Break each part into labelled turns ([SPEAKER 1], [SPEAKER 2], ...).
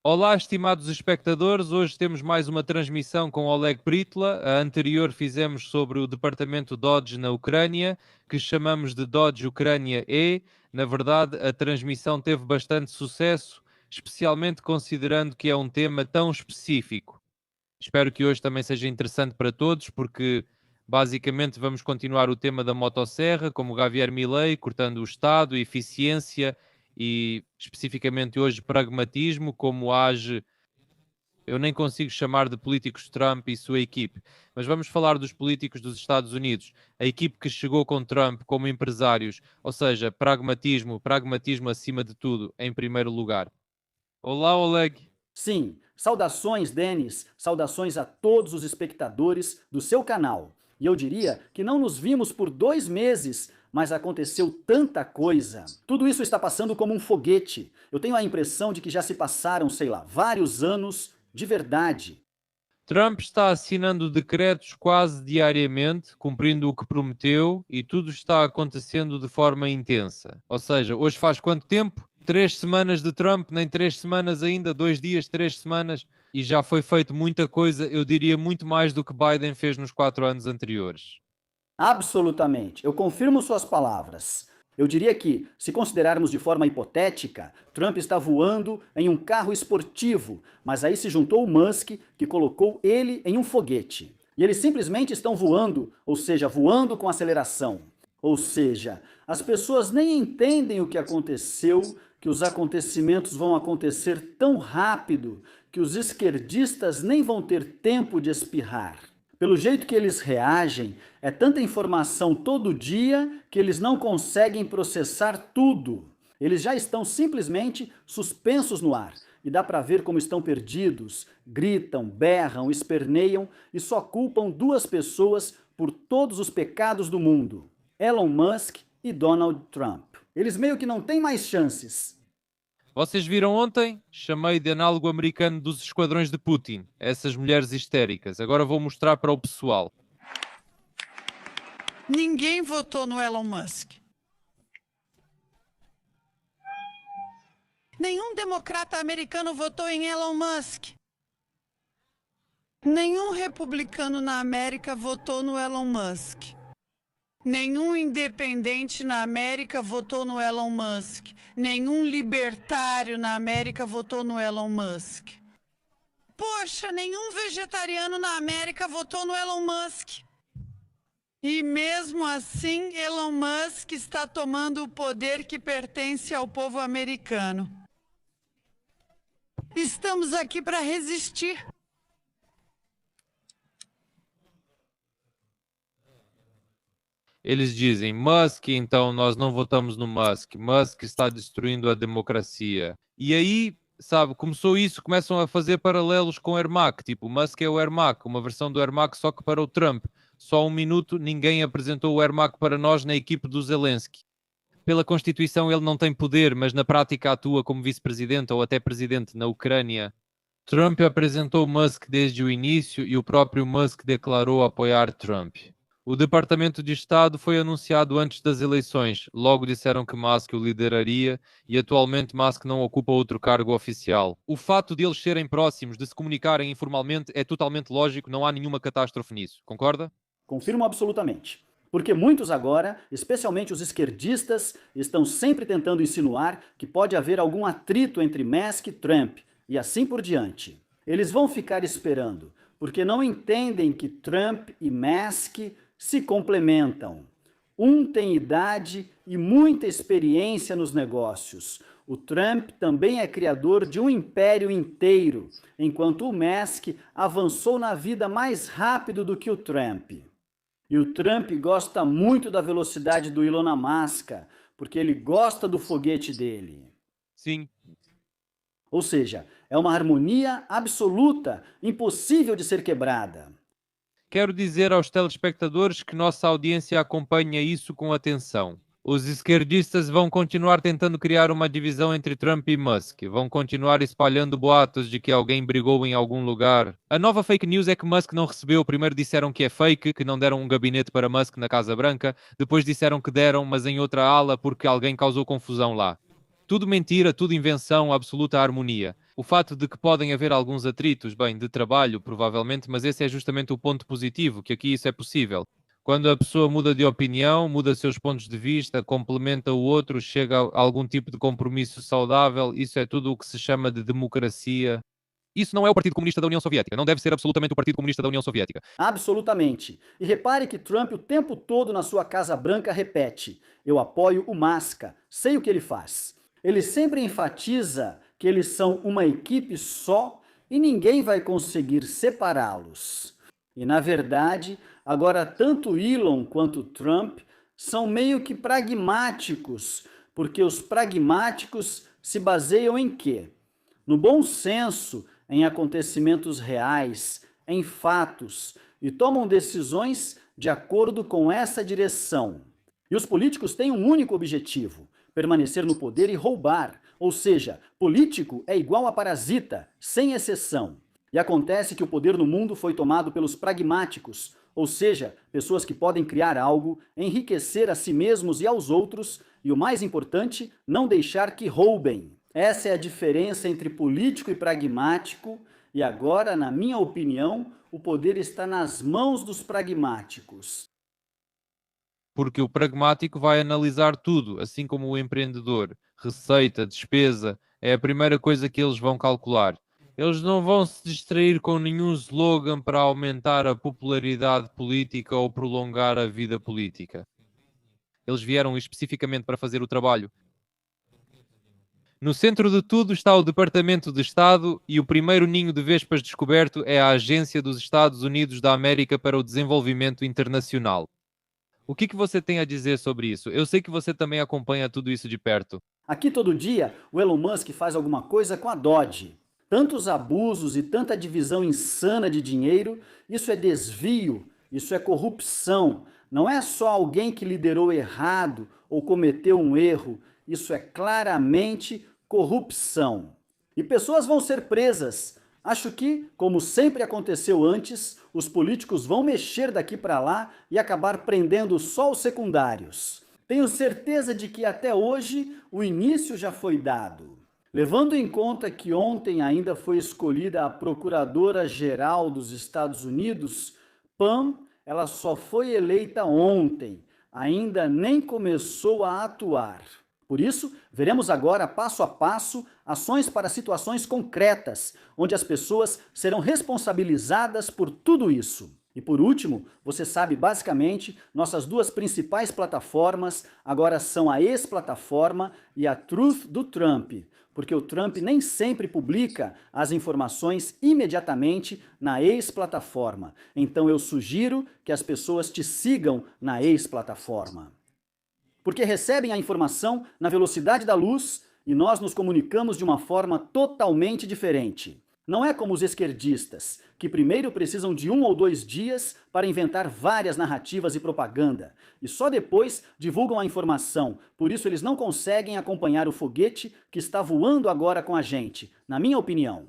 [SPEAKER 1] Olá, estimados espectadores. Hoje temos mais uma transmissão com Oleg Britla. A anterior fizemos sobre o departamento Dodge na Ucrânia, que chamamos de Dodge Ucrânia E. Na verdade, a transmissão teve bastante sucesso, especialmente considerando que é um tema tão específico. Espero que hoje também seja interessante para todos, porque basicamente vamos continuar o tema da motosserra, como Javier Milei, cortando o Estado, eficiência e especificamente hoje pragmatismo, como age, eu nem consigo chamar de políticos Trump e sua equipe, mas vamos falar dos políticos dos Estados Unidos, a equipe que chegou com Trump como empresários, ou seja, pragmatismo acima de tudo, em primeiro lugar. Olá, Oleg.
[SPEAKER 2] Sim, saudações, Denis, saudações a todos os espectadores do seu canal. E eu diria que não nos vimos por 2 meses, mas aconteceu tanta coisa. Tudo isso está passando como um foguete. Eu tenho a impressão de que já se passaram, sei lá, vários anos de verdade.
[SPEAKER 1] Trump está assinando decretos quase diariamente, cumprindo o que prometeu, e tudo está acontecendo de forma intensa. Ou seja, hoje faz quanto tempo? 3 semanas de Trump, nem 3 semanas ainda, 2 dias, 3 semanas, e já foi feito muita coisa, eu diria muito mais do que Biden fez nos 4 anos anteriores.
[SPEAKER 2] Absolutamente. Eu confirmo suas palavras. Eu diria que, se considerarmos de forma hipotética, Trump está voando em um carro esportivo, mas aí se juntou o Musk, que colocou ele em um foguete. E eles simplesmente estão voando, ou seja, voando com aceleração. Ou seja, as pessoas nem entendem o que aconteceu, que os acontecimentos vão acontecer tão rápido que os esquerdistas nem vão ter tempo de espirrar. Pelo jeito que eles reagem, é tanta informação todo dia que eles não conseguem processar tudo. Eles já estão simplesmente suspensos no ar. E dá para ver como estão perdidos, gritam, berram, esperneiam e só culpam duas pessoas por todos os pecados do mundo: Elon Musk e Donald Trump. Eles meio que não têm mais chances.
[SPEAKER 1] Vocês viram ontem? Chamei de análogo americano dos esquadrões de Putin, essas mulheres histéricas. Agora vou mostrar para o pessoal.
[SPEAKER 3] Ninguém votou no Elon Musk. Nenhum democrata americano votou em Elon Musk. Nenhum republicano na América votou no Elon Musk. Nenhum independente na América votou no Elon Musk. Nenhum libertário na América votou no Elon Musk. Poxa, nenhum vegetariano na América votou no Elon Musk. E mesmo assim, Elon Musk está tomando o poder que pertence ao povo americano. Estamos aqui para resistir.
[SPEAKER 1] Eles dizem Musk, então nós não votamos no Musk. Musk está destruindo a democracia. E aí, sabe, começou isso, começam a fazer paralelos com o Ermac. Tipo, Musk é o Ermac, uma versão do Ermac só que para o Trump. Só um minuto, ninguém apresentou o Ermac para nós na equipe do Zelensky. Pela Constituição ele não tem poder, mas na prática atua como vice-presidente ou até presidente na Ucrânia. Trump apresentou Musk desde o início e o próprio Musk declarou apoiar Trump. O Departamento de Estado foi anunciado antes das eleições. Logo disseram que Musk o lideraria e atualmente Musk não ocupa outro cargo oficial. O fato de eles serem próximos, de se comunicarem informalmente, é totalmente lógico, não há nenhuma catástrofe nisso. Concorda?
[SPEAKER 2] Confirmo absolutamente. Porque muitos agora, especialmente os esquerdistas, estão sempre tentando insinuar que pode haver algum atrito entre Musk e Trump, e assim por diante. Eles vão ficar esperando, porque não entendem que Trump e Musk se complementam. Um tem idade e muita experiência nos negócios. O Trump também é criador de um império inteiro, enquanto o Musk avançou na vida mais rápido do que o Trump. E o Trump gosta muito da velocidade do Elon Musk, porque ele gosta do foguete dele.
[SPEAKER 1] Sim.
[SPEAKER 2] Ou seja, é uma harmonia absoluta, impossível de ser quebrada.
[SPEAKER 1] Quero dizer aos telespectadores que nossa audiência acompanha isso com atenção. Os esquerdistas vão continuar tentando criar uma divisão entre Trump e Musk. Vão continuar espalhando boatos de que alguém brigou em algum lugar. A nova fake news é que Musk não recebeu. Primeiro disseram que é fake, que não deram um gabinete para Musk na Casa Branca. Depois disseram que deram, mas em outra ala porque alguém causou confusão lá. Tudo mentira, tudo invenção, absoluta harmonia. O fato de que podem haver alguns atritos, bem, de trabalho, provavelmente, mas esse é justamente o ponto positivo, que aqui isso é possível. Quando a pessoa muda de opinião, muda seus pontos de vista, complementa o outro, chega a algum tipo de compromisso saudável, isso é tudo o que se chama de democracia. Isso não é o Partido Comunista da União Soviética, não deve ser absolutamente o Partido Comunista da União Soviética.
[SPEAKER 2] Absolutamente. E repare que Trump o tempo todo na sua Casa Branca repete: eu apoio o Masca, sei o que ele faz. Ele sempre enfatiza que eles são uma equipe só e ninguém vai conseguir separá-los. E na verdade, agora tanto Elon quanto Trump são meio que pragmáticos, porque os pragmáticos se baseiam em quê? No bom senso, em acontecimentos reais, em fatos, e tomam decisões de acordo com essa direção. E os políticos têm um único objetivo: permanecer no poder e roubar. Ou seja, político é igual a parasita, sem exceção. E acontece que o poder no mundo foi tomado pelos pragmáticos, ou seja, pessoas que podem criar algo, enriquecer a si mesmos e aos outros, e o mais importante, não deixar que roubem. Essa é a diferença entre político e pragmático, e agora, na minha opinião, o poder está nas mãos dos pragmáticos.
[SPEAKER 1] Porque o pragmático vai analisar tudo, assim como o empreendedor. Receita, despesa, é a primeira coisa que eles vão calcular. Eles não vão se distrair com nenhum slogan para aumentar a popularidade política ou prolongar a vida política. Eles vieram especificamente para fazer o trabalho. No centro de tudo está o Departamento de Estado e o primeiro ninho de vespas descoberto é a Agência dos Estados Unidos da América para o Desenvolvimento Internacional. O que você tem a dizer sobre isso? Eu sei que você também acompanha tudo isso de perto.
[SPEAKER 2] Aqui todo dia o Elon Musk faz alguma coisa com a Dodge. Tantos abusos e tanta divisão insana de dinheiro, isso é desvio, isso é corrupção. Não é só alguém que liderou errado ou cometeu um erro, isso é claramente corrupção. E pessoas vão ser presas. Acho que, como sempre aconteceu antes, os políticos vão mexer daqui para lá e acabar prendendo só os secundários. Tenho certeza de que até hoje o início já foi dado. Levando em conta que ontem ainda foi escolhida a Procuradora-Geral dos Estados Unidos, Pam, ela só foi eleita ontem, ainda nem começou a atuar. Por isso, veremos agora, passo a passo, ações para situações concretas, onde as pessoas serão responsabilizadas por tudo isso. E por último, você sabe basicamente, nossas duas principais plataformas agora são a ex-plataforma e a Truth do Trump, porque o Trump nem sempre publica as informações imediatamente na ex-plataforma. Então eu sugiro que as pessoas te sigam na ex-plataforma. Porque recebem a informação na velocidade da luz e nós nos comunicamos de uma forma totalmente diferente. Não é como os esquerdistas, que primeiro precisam de 1 ou 2 dias para inventar várias narrativas e propaganda, e só depois divulgam a informação, por isso eles não conseguem acompanhar o foguete que está voando agora com a gente, na minha opinião.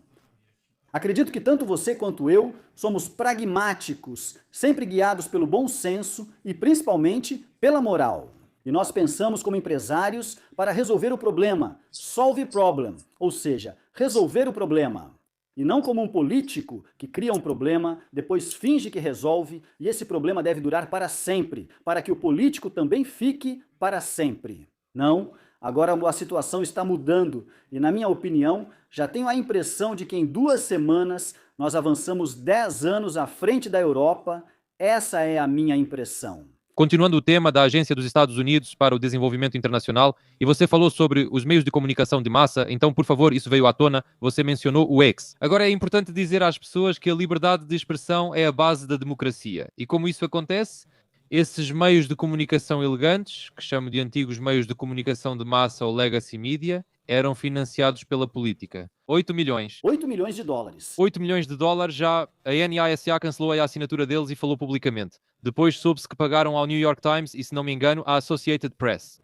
[SPEAKER 2] Acredito que tanto você quanto eu somos pragmáticos, sempre guiados pelo bom senso e principalmente pela moral. E nós pensamos como empresários para resolver o problema, solve problem, ou seja, resolver o problema. E não como um político que cria um problema, depois finge que resolve, e esse problema deve durar para sempre, para que o político também fique para sempre. Não, agora a situação está mudando, e na minha opinião, já tenho a impressão de que em 2 semanas nós avançamos 10 anos à frente da Europa. Essa é a minha impressão.
[SPEAKER 1] Continuando o tema da Agência dos Estados Unidos para o Desenvolvimento Internacional, e você falou sobre os meios de comunicação de massa, então, por favor, isso veio à tona, você mencionou o X. Agora é importante dizer às pessoas que a liberdade de expressão é a base da democracia. E como isso acontece? Esses meios de comunicação elegantes, que chamo de antigos meios de comunicação de massa ou legacy media, eram financiados pela política. 8 milhões.
[SPEAKER 2] 8 milhões de dólares.
[SPEAKER 1] 8 milhões de dólares já a NISA cancelou a assinatura deles e falou publicamente. Depois soube-se que pagaram ao New York Times e, se não me engano, à Associated Press.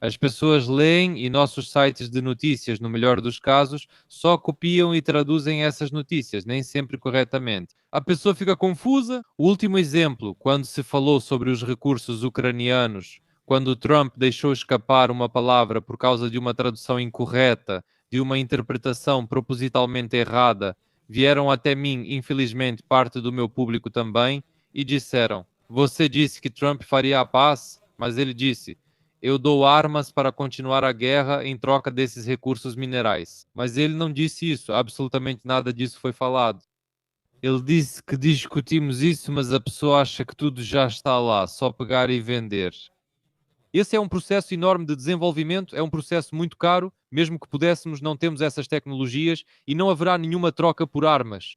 [SPEAKER 1] As pessoas leem e nossos sites de notícias, no melhor dos casos, só copiam e traduzem essas notícias, nem sempre corretamente. A pessoa fica confusa. O último exemplo, quando se falou sobre os recursos ucranianos, quando Trump deixou escapar uma palavra por causa de uma tradução incorreta de uma interpretação propositalmente errada, vieram até mim, infelizmente, parte do meu público também, e disseram: você disse que Trump faria a paz, mas ele disse: eu dou armas para continuar a guerra em troca desses recursos minerais. Mas ele não disse isso, absolutamente nada disso foi falado. Ele disse que discutimos isso, mas a pessoa acha que tudo já está lá, só pegar e vender. Esse é um processo enorme de desenvolvimento, é um processo muito caro, mesmo que pudéssemos, não temos essas tecnologias e não haverá nenhuma troca por armas.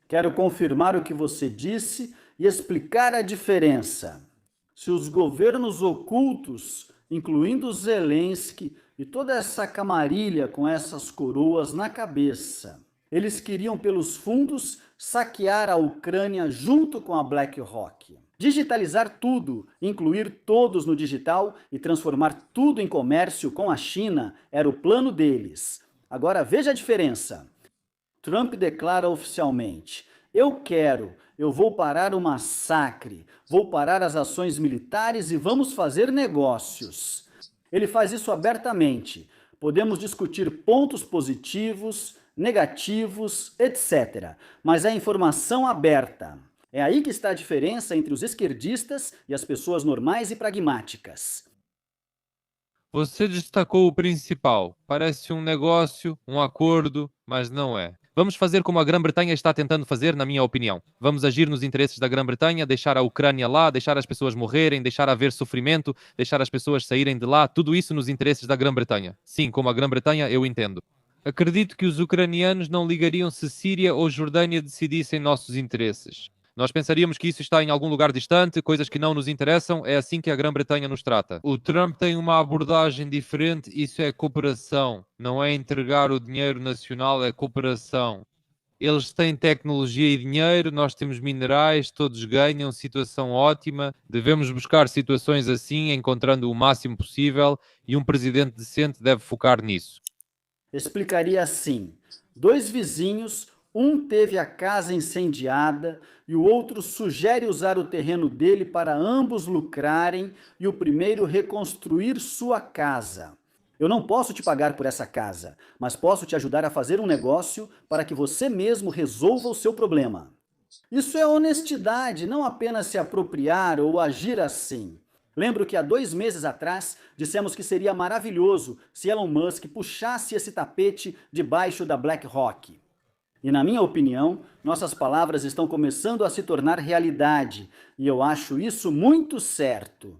[SPEAKER 2] Quero confirmar o que você disse e explicar a diferença. Se os governos ocultos, incluindo Zelensky e toda essa camarilha com essas coroas na cabeça, eles queriam pelos fundos saquear a Ucrânia junto com a BlackRock. Digitalizar tudo, incluir todos no digital e transformar tudo em comércio com a China era o plano deles. Agora veja a diferença. Trump declara oficialmente: eu vou parar o massacre, vou parar as ações militares e vamos fazer negócios. Ele faz isso abertamente. Podemos discutir pontos positivos, negativos, etc. Mas é informação aberta. É aí que está a diferença entre os esquerdistas e as pessoas normais e pragmáticas.
[SPEAKER 1] Você destacou o principal. Parece um negócio, um acordo, mas não é. Vamos fazer como a Grã-Bretanha está tentando fazer, na minha opinião. Vamos agir nos interesses da Grã-Bretanha, deixar a Ucrânia lá, deixar as pessoas morrerem, deixar haver sofrimento, deixar as pessoas saírem de lá, tudo isso nos interesses da Grã-Bretanha. Sim, como a Grã-Bretanha, eu entendo. Acredito que os ucranianos não ligariam se Síria ou Jordânia decidissem nossos interesses. Nós pensaríamos que isso está em algum lugar distante, coisas que não nos interessam, é assim que a Grã-Bretanha nos trata. O Trump tem uma abordagem diferente, isso é cooperação, não é entregar o dinheiro nacional, é cooperação. Eles têm tecnologia e dinheiro, nós temos minerais, todos ganham, situação ótima. Devemos buscar situações assim, encontrando o máximo possível, e um presidente decente deve focar nisso.
[SPEAKER 2] Explicaria assim: dois vizinhos, um teve a casa incendiada e o outro sugere usar o terreno dele para ambos lucrarem e o primeiro reconstruir sua casa. Eu não posso te pagar por essa casa, mas posso te ajudar a fazer um negócio para que você mesmo resolva o seu problema. Isso é honestidade, não apenas se apropriar ou agir assim. Lembro que há 2 meses atrás dissemos que seria maravilhoso se Elon Musk puxasse esse tapete debaixo da BlackRock. E na minha opinião, nossas palavras estão começando a se tornar realidade, e eu acho isso muito certo.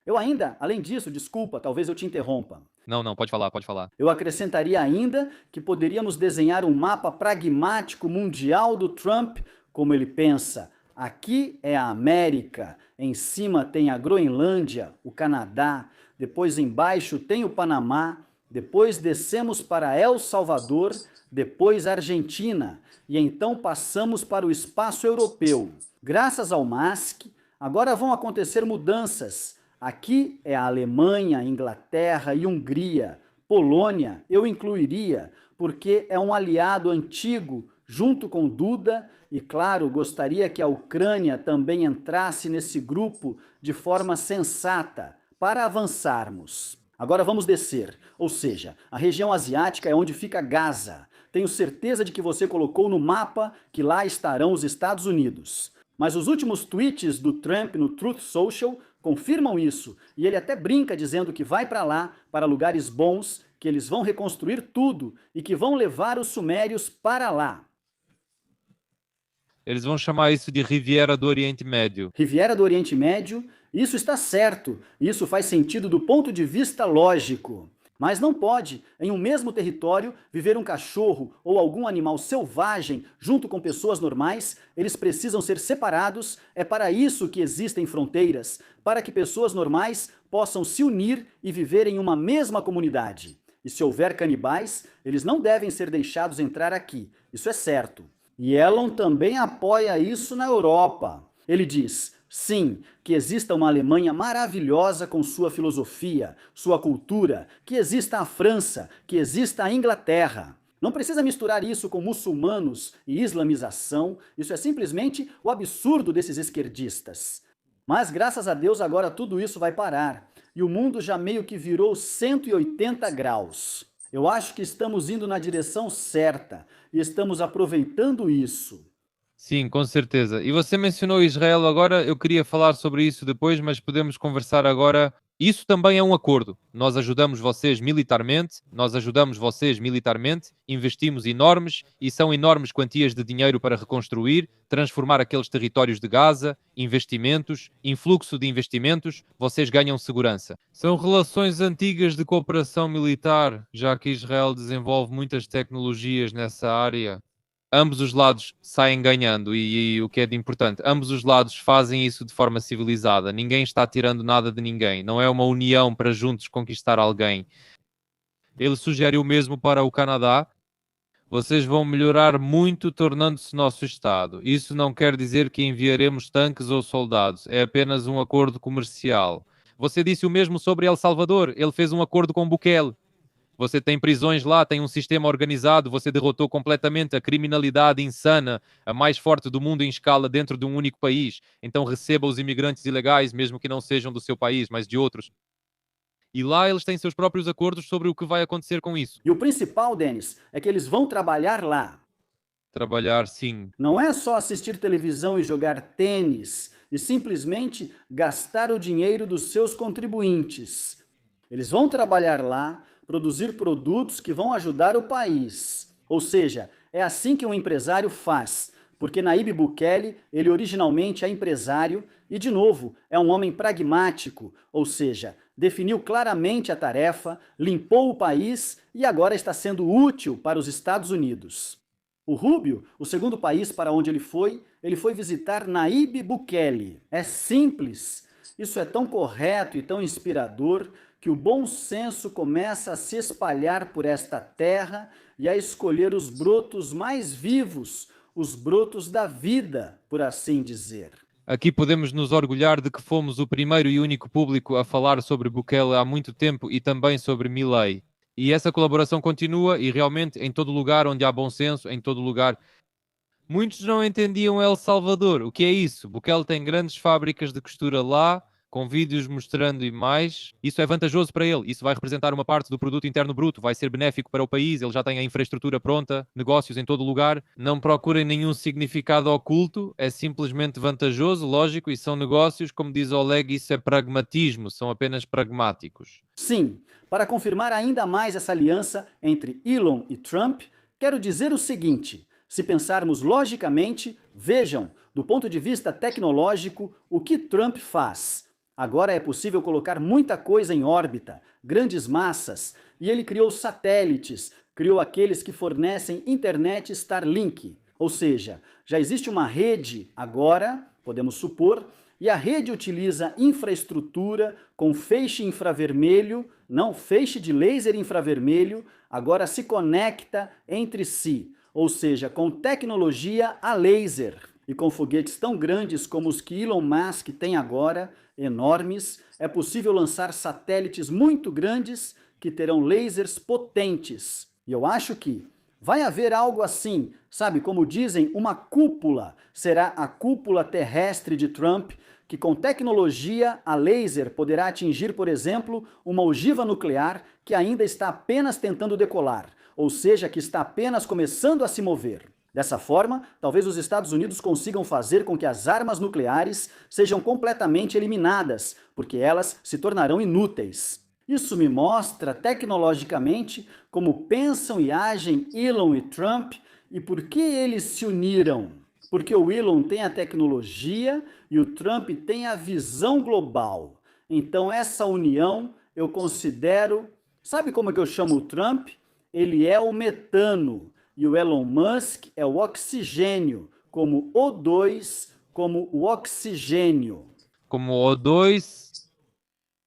[SPEAKER 2] Eu ainda, além disso, desculpa, talvez eu te interrompa.
[SPEAKER 1] Não, pode falar, pode falar.
[SPEAKER 2] Eu acrescentaria ainda que poderíamos desenhar um mapa pragmático mundial do Trump, como ele pensa. Aqui é a América, em cima tem a Groenlândia, o Canadá, depois embaixo tem o Panamá, depois descemos para El Salvador, depois Argentina, e então passamos para o espaço europeu. Graças ao Musk, agora vão acontecer mudanças. Aqui é a Alemanha, Inglaterra e Hungria. Polônia eu incluiria, porque é um aliado antigo, junto com Duda, e claro, gostaria que a Ucrânia também entrasse nesse grupo de forma sensata, para avançarmos. Agora vamos descer, ou seja, a região asiática é onde fica Gaza. Tenho certeza de que você colocou no mapa que lá estarão os Estados Unidos. Mas os últimos tweets do Trump no Truth Social confirmam isso, e ele até brinca dizendo que vai para lá, para lugares bons, que eles vão reconstruir tudo e que vão levar os sumérios para lá.
[SPEAKER 1] Eles vão chamar isso de Riviera do Oriente Médio.
[SPEAKER 2] Riviera do Oriente Médio, isso está certo, isso faz sentido do ponto de vista lógico. Mas não pode, em um mesmo território, viver um cachorro ou algum animal selvagem junto com pessoas normais. Eles precisam ser separados. É para isso que existem fronteiras, para que pessoas normais possam se unir e viver em uma mesma comunidade. E se houver canibais, eles não devem ser deixados entrar aqui. Isso é certo. E Elon também apoia isso na Europa. Ele diz: sim, que exista uma Alemanha maravilhosa com sua filosofia, sua cultura, que exista a França, que exista a Inglaterra. Não precisa misturar isso com muçulmanos e islamização, isso é simplesmente o absurdo desses esquerdistas. Mas graças a Deus agora tudo isso vai parar, e o mundo já meio que virou 180 graus. Eu acho que estamos indo na direção certa e estamos aproveitando isso.
[SPEAKER 1] Sim, com certeza. E você mencionou Israel agora, eu queria falar sobre isso depois, mas podemos conversar agora. Isso também é um acordo. Nós ajudamos vocês militarmente, investimos enormes e são enormes quantias de dinheiro para reconstruir, transformar aqueles territórios de Gaza, investimentos, influxo de investimentos, vocês ganham segurança. São relações antigas de cooperação militar, já que Israel desenvolve muitas tecnologias nessa área. Ambos os lados saem ganhando e o que é de importante, ambos os lados fazem isso de forma civilizada. Ninguém está tirando nada de ninguém. Não é uma união para juntos conquistar alguém. Ele sugere o mesmo para o Canadá. Vocês vão melhorar muito tornando-se nosso Estado. Isso não quer dizer que enviaremos tanques ou soldados. É apenas um acordo comercial. Você disse o mesmo sobre El Salvador. Ele fez um acordo com Bukele. Você tem prisões lá, tem um sistema organizado, você derrotou completamente a criminalidade insana, a mais forte do mundo em escala dentro de um único país. Então receba os imigrantes ilegais, mesmo que não sejam do seu país, mas de outros. E lá eles têm seus próprios acordos sobre o que vai acontecer com isso.
[SPEAKER 2] E o principal, Denis, é que eles vão trabalhar lá.
[SPEAKER 1] Trabalhar, sim.
[SPEAKER 2] Não é só assistir televisão e jogar tênis e simplesmente gastar o dinheiro dos seus contribuintes. Eles vão trabalhar lá, produzir produtos que vão ajudar o país. Ou seja, é assim que um empresário faz, porque Nayib Bukele, ele originalmente é empresário e, de novo, é um homem pragmático, ou seja, definiu claramente a tarefa, limpou o país e agora está sendo útil para os Estados Unidos. O Rubio, o segundo país para onde ele foi visitar Nayib Bukele. É simples. Isso é tão correto e tão inspirador que o bom senso começa a se espalhar por esta terra e a escolher os brotos mais vivos, os brotos da vida, por assim dizer.
[SPEAKER 1] Aqui podemos nos orgulhar de que fomos o primeiro e único público a falar sobre Bukele há muito tempo e também sobre Milei. E essa colaboração continua e realmente em todo lugar onde há bom senso, em todo lugar. Muitos não entendiam El Salvador. O que é isso? Bukele tem grandes fábricas de costura lá, com vídeos mostrando e mais. Isso é vantajoso para ele. Isso vai representar uma parte do produto interno bruto, vai ser benéfico para o país, ele já tem a infraestrutura pronta, negócios em todo lugar. Não procurem nenhum significado oculto, é simplesmente vantajoso, lógico, e são negócios, como diz Oleg, isso é pragmatismo, são apenas pragmáticos.
[SPEAKER 2] Sim, para confirmar ainda mais essa aliança entre Elon e Trump, quero dizer o seguinte: se pensarmos logicamente, vejam, do ponto de vista tecnológico, o que Trump faz. Agora é possível colocar muita coisa em órbita, grandes massas, e ele criou satélites, criou aqueles que fornecem internet Starlink. Ou seja, já existe uma rede agora, podemos supor, e a rede utiliza infraestrutura com feixe infravermelho, não feixe de laser infravermelho, agora se conecta entre si, ou seja, com tecnologia a laser. E com foguetes tão grandes como os que Elon Musk tem agora, enormes, é possível lançar satélites muito grandes que terão lasers potentes. E eu acho que vai haver algo assim, sabe, como dizem, uma cúpula. Será a cúpula terrestre de Trump, que com tecnologia a laser poderá atingir, por exemplo, uma ogiva nuclear que ainda está apenas tentando decolar, ou seja, que está apenas começando a se mover. Dessa forma, talvez os Estados Unidos consigam fazer com que as armas nucleares sejam completamente eliminadas, porque elas se tornarão inúteis. Isso me mostra tecnologicamente como pensam e agem Elon e Trump e por que eles se uniram. Porque o Elon tem a tecnologia e o Trump tem a visão global. Então essa união eu considero, sabe como é que eu chamo o Trump? Ele é o metano. E o Elon Musk é o oxigênio, como O2, como o oxigênio.
[SPEAKER 1] Como O2.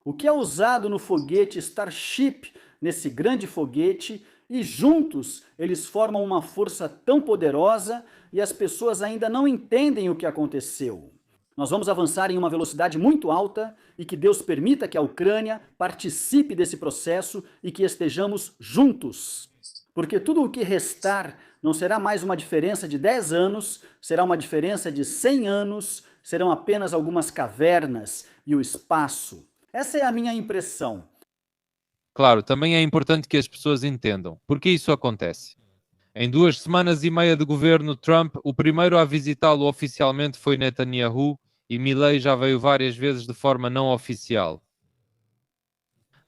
[SPEAKER 2] O que é usado no foguete Starship, nesse grande foguete, e juntos eles formam uma força tão poderosa e as pessoas ainda não entendem o que aconteceu. Nós vamos avançar em uma velocidade muito alta e que Deus permita que a Ucrânia participe desse processo e que estejamos juntos. Porque tudo o que restar não será mais uma diferença de 10 anos, será uma diferença de 100 anos, serão apenas algumas cavernas e o espaço. Essa é a minha impressão.
[SPEAKER 1] Claro, também é importante que as pessoas entendam por que isso acontece. Em 2 semanas e meia de governo Trump, o primeiro a visitá-lo oficialmente foi Netanyahu e Milei já veio várias vezes de forma não oficial.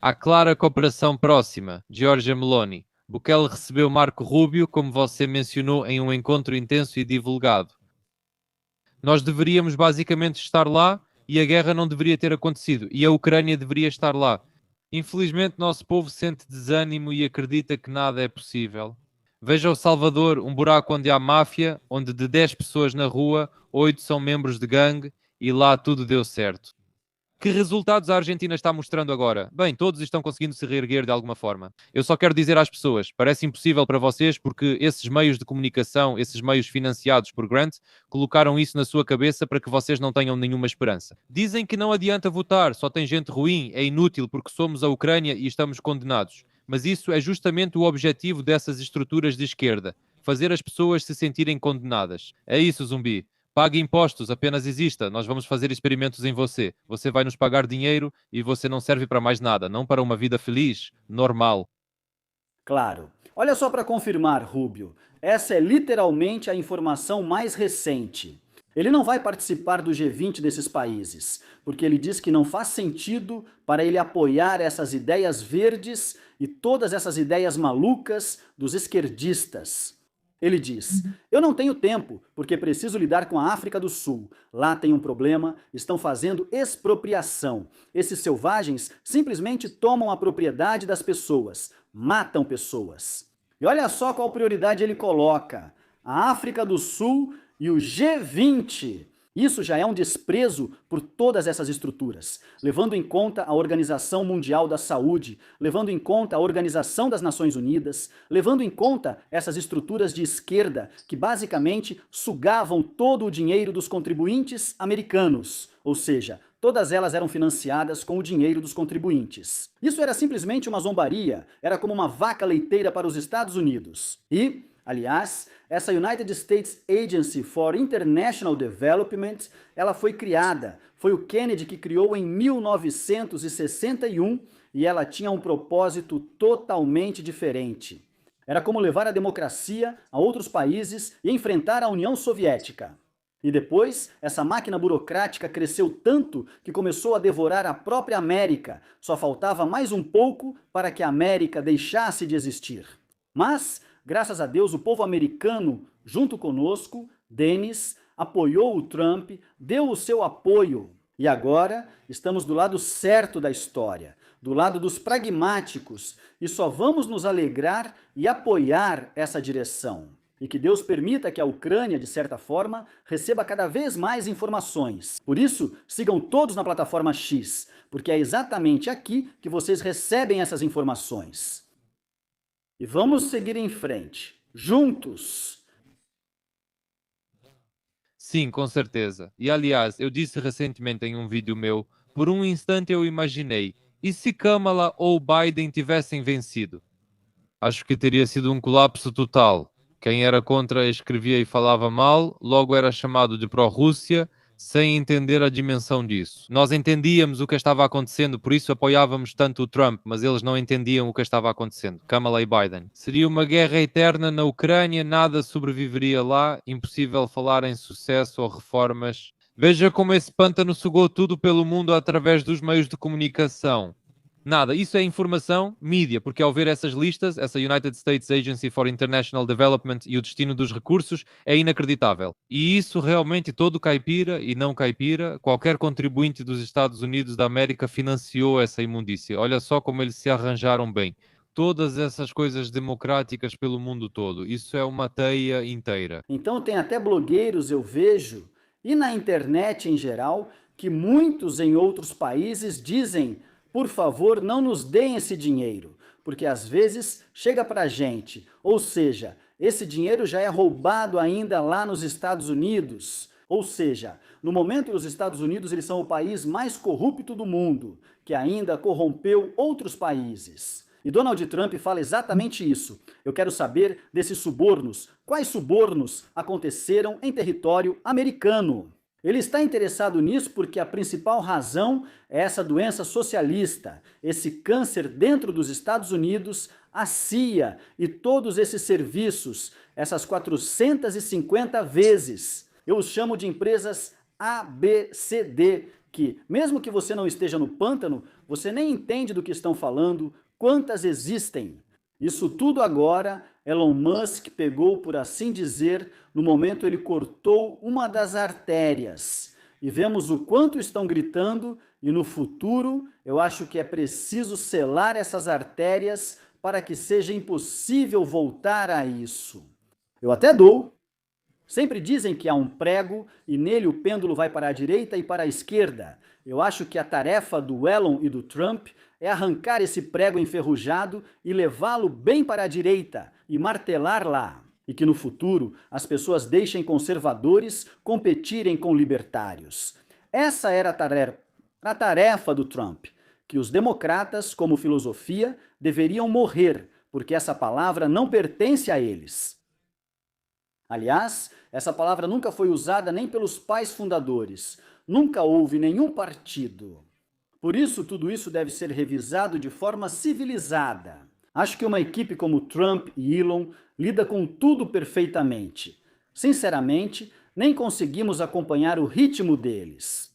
[SPEAKER 1] Há clara cooperação próxima. Giorgia Meloni. Bukele recebeu Marco Rubio, como você mencionou, em um encontro intenso e divulgado. Nós deveríamos basicamente estar lá e a guerra não deveria ter acontecido e a Ucrânia deveria estar lá. Infelizmente, nosso povo sente desânimo e acredita que nada é possível. Veja o Salvador, um buraco onde há máfia, onde de 10 pessoas na rua, 8 são membros de gangue e lá tudo deu certo. Que resultados a Argentina está mostrando agora? Bem, todos estão conseguindo se reerguer de alguma forma. Eu só quero dizer às pessoas, parece impossível para vocês porque esses meios de comunicação, esses meios financiados por Grant, colocaram isso na sua cabeça para que vocês não tenham nenhuma esperança. Dizem que não adianta votar, só tem gente ruim, é inútil porque somos a Ucrânia e estamos condenados. Mas isso é justamente o objetivo dessas estruturas de esquerda, fazer as pessoas se sentirem condenadas. É isso, zumbi. Pague impostos, apenas exista. Nós vamos fazer experimentos em você. Você vai nos pagar dinheiro e você não serve para mais nada, não para uma vida feliz, normal.
[SPEAKER 2] Claro. Olha só para confirmar, Rubio. Essa é literalmente a informação mais recente. Ele não vai participar do G20 desses países, porque ele diz que não faz sentido para ele apoiar essas ideias verdes e todas essas ideias malucas dos esquerdistas. Ele diz: eu não tenho tempo, porque preciso lidar com a África do Sul. Lá tem um problema, estão fazendo expropriação. Esses selvagens simplesmente tomam a propriedade das pessoas, matam pessoas. E olha só qual prioridade ele coloca: a África do Sul e o G20. Isso já é um desprezo por todas essas estruturas, levando em conta a Organização Mundial da Saúde, levando em conta a Organização das Nações Unidas, levando em conta essas estruturas de esquerda que basicamente sugavam todo o dinheiro dos contribuintes americanos, ou seja, todas elas eram financiadas com o dinheiro dos contribuintes. Isso era simplesmente uma zombaria, era como uma vaca leiteira para os Estados Unidos. E, aliás, essa United States Agency for International Development, ela foi criada. Foi o Kennedy que criou em 1961 e ela tinha um propósito totalmente diferente. Era como levar a democracia a outros países e enfrentar a União Soviética. E depois, essa máquina burocrática cresceu tanto que começou a devorar a própria América. Só faltava mais um pouco para que a América deixasse de existir. Mas, graças a Deus, o povo americano, junto conosco, Denis, apoiou o Trump, deu o seu apoio. E agora estamos do lado certo da história, do lado dos pragmáticos, e só vamos nos alegrar e apoiar essa direção. E que Deus permita que a Ucrânia, de certa forma, receba cada vez mais informações. Por isso, sigam todos na plataforma X, porque é exatamente aqui que vocês recebem essas informações. E vamos seguir em frente, juntos.
[SPEAKER 1] Sim, com certeza. E aliás, eu disse recentemente em um vídeo meu, por um instante eu imaginei, e se Kamala ou Biden tivessem vencido? Acho que teria sido um colapso total. Quem era contra escrevia e falava mal, logo era chamado de pró-Rússia, sem entender a dimensão disso. Nós entendíamos o que estava acontecendo, por isso apoiávamos tanto o Trump, mas eles não entendiam o que estava acontecendo. Kamala e Biden. Seria uma guerra eterna na Ucrânia, nada sobreviveria lá, impossível falar em sucesso ou reformas. Veja como esse pântano sugou tudo pelo mundo através dos meios de comunicação. Nada, isso é informação, mídia, porque ao ver essas listas, essa United States Agency for International Development e o destino dos recursos, é inacreditável. E isso realmente todo caipira e não caipira, qualquer contribuinte dos Estados Unidos da América financiou essa imundícia. Olha só como eles se arranjaram bem. Todas essas coisas democráticas pelo mundo todo, isso é uma teia inteira.
[SPEAKER 2] Então tem até blogueiros, eu vejo, e na internet em geral, que muitos em outros países dizem: por favor, não nos deem esse dinheiro, porque às vezes chega para a gente, ou seja, esse dinheiro já é roubado ainda lá nos Estados Unidos. Ou seja, no momento os Estados Unidos eles são o país mais corrupto do mundo, que ainda corrompeu outros países. E Donald Trump fala exatamente isso. Eu quero saber desses subornos. Quais subornos aconteceram em território americano? Ele está interessado nisso porque a principal razão é essa doença socialista, esse câncer dentro dos Estados Unidos, a CIA e todos esses serviços, essas 450 vezes. Eu os chamo de empresas ABCD, que, mesmo que você não esteja no pântano, você nem entende do que estão falando, quantas existem. Isso tudo agora, Elon Musk pegou, por assim dizer, no momento ele cortou uma das artérias. E vemos o quanto estão gritando, e no futuro eu acho que é preciso selar essas artérias para que seja impossível voltar a isso. Eu até dou. Sempre dizem que há um prego e nele o pêndulo vai para a direita e para a esquerda. Eu acho que a tarefa do Elon e do Trump é arrancar esse prego enferrujado e levá-lo bem para a direita e martelar lá. E que no futuro as pessoas deixem conservadores competirem com libertários. Essa era a tarefa do Trump, que os democratas, como filosofia, deveriam morrer, porque essa palavra não pertence a eles. Aliás, essa palavra nunca foi usada nem pelos pais fundadores. Nunca houve nenhum partido. Por isso, tudo isso deve ser revisado de forma civilizada. Acho que uma equipe como Trump e Elon lida com tudo perfeitamente. Sinceramente, nem conseguimos acompanhar o ritmo deles.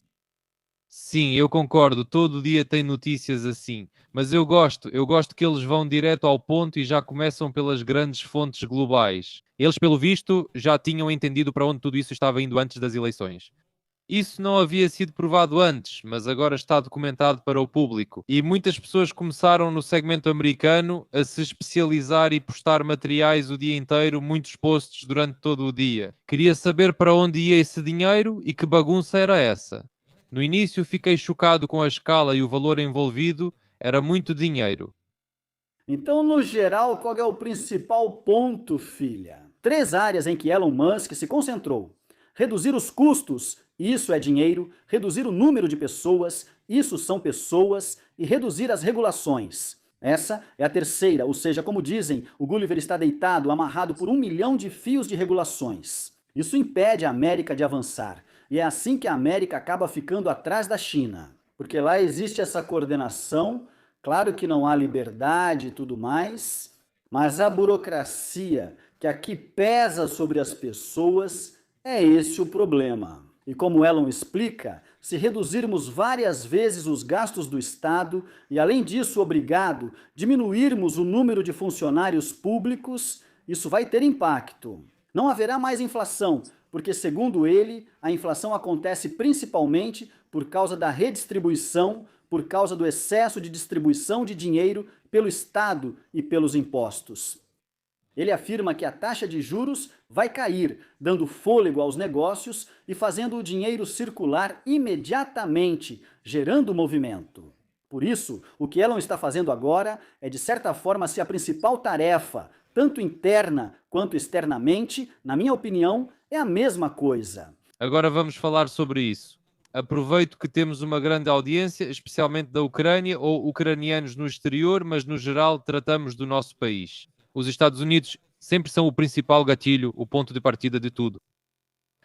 [SPEAKER 1] Sim, eu concordo, todo dia tem notícias assim, mas eu gosto que eles vão direto ao ponto e já começam pelas grandes fontes globais. Eles, pelo visto, já tinham entendido para onde tudo isso estava indo antes das eleições. Isso não havia sido provado antes, mas agora está documentado para o público. E muitas pessoas começaram no segmento americano a se especializar e postar materiais o dia inteiro, muitos posts durante todo o dia. Queria saber para onde ia esse dinheiro e que bagunça era essa. No início fiquei chocado com a escala e o valor envolvido, era muito dinheiro.
[SPEAKER 2] Então, no geral, qual é o principal ponto, filha? 3 áreas em que Elon Musk se concentrou: reduzir os custos, isso é dinheiro; reduzir o número de pessoas, isso são pessoas; e reduzir as regulações. Essa é a terceira, ou seja, como dizem, o Gulliver está deitado, amarrado por 1 milhão de fios de regulações. Isso impede a América de avançar, e é assim que a América acaba ficando atrás da China. Porque lá existe essa coordenação, claro que não há liberdade e tudo mais, mas a burocracia que aqui pesa sobre as pessoas, é esse o problema. E como Elon explica, se reduzirmos várias vezes os gastos do Estado e, além disso, obrigado, diminuirmos o número de funcionários públicos, isso vai ter impacto. Não haverá mais inflação, porque, segundo ele, a inflação acontece principalmente por causa da redistribuição, por causa do excesso de distribuição de dinheiro pelo Estado e pelos impostos. Ele afirma que a taxa de juros vai cair, dando fôlego aos negócios e fazendo o dinheiro circular imediatamente, gerando movimento. Por isso, o que Elon está fazendo agora é, de certa forma, a principal tarefa, tanto interna quanto externamente, na minha opinião, é a mesma coisa.
[SPEAKER 1] Agora vamos falar sobre isso. Aproveito que temos uma grande audiência, especialmente da Ucrânia ou ucranianos no exterior, mas no geral tratamos do nosso país. Os Estados Unidos sempre são o principal gatilho, o ponto de partida de tudo.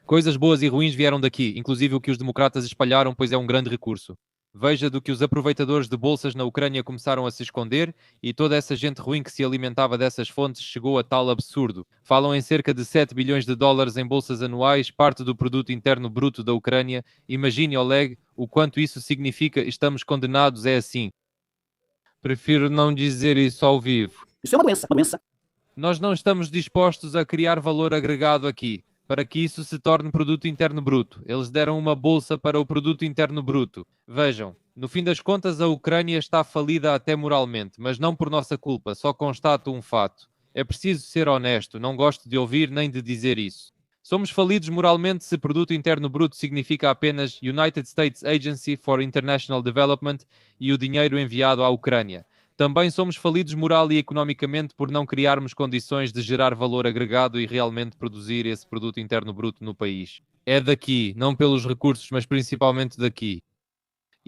[SPEAKER 1] Coisas boas e ruins vieram daqui, inclusive o que os democratas espalharam, pois é um grande recurso. Veja do que os aproveitadores de bolsas na Ucrânia começaram a se esconder e toda essa gente ruim que se alimentava dessas fontes chegou a tal absurdo. Falam em cerca de 7 bilhões de dólares em bolsas anuais, parte do produto interno bruto da Ucrânia. Imagine, Oleg, o quanto isso significa. Estamos condenados, é assim. Prefiro não dizer isso ao vivo.
[SPEAKER 2] Isso é uma doença.
[SPEAKER 1] Nós não estamos dispostos a criar valor agregado aqui, para que isso se torne produto interno bruto. Eles deram uma bolsa para o produto interno bruto. Vejam, no fim das contas a Ucrânia está falida até moralmente, mas não por nossa culpa, só constato um fato. É preciso ser honesto, não gosto de ouvir nem de dizer isso. Somos falidos moralmente se produto interno bruto significa apenas United States Agency for International Development e o dinheiro enviado à Ucrânia. Também somos falidos moral e economicamente por não criarmos condições de gerar valor agregado e realmente produzir esse produto interno bruto no país. É daqui, não pelos recursos, mas principalmente daqui.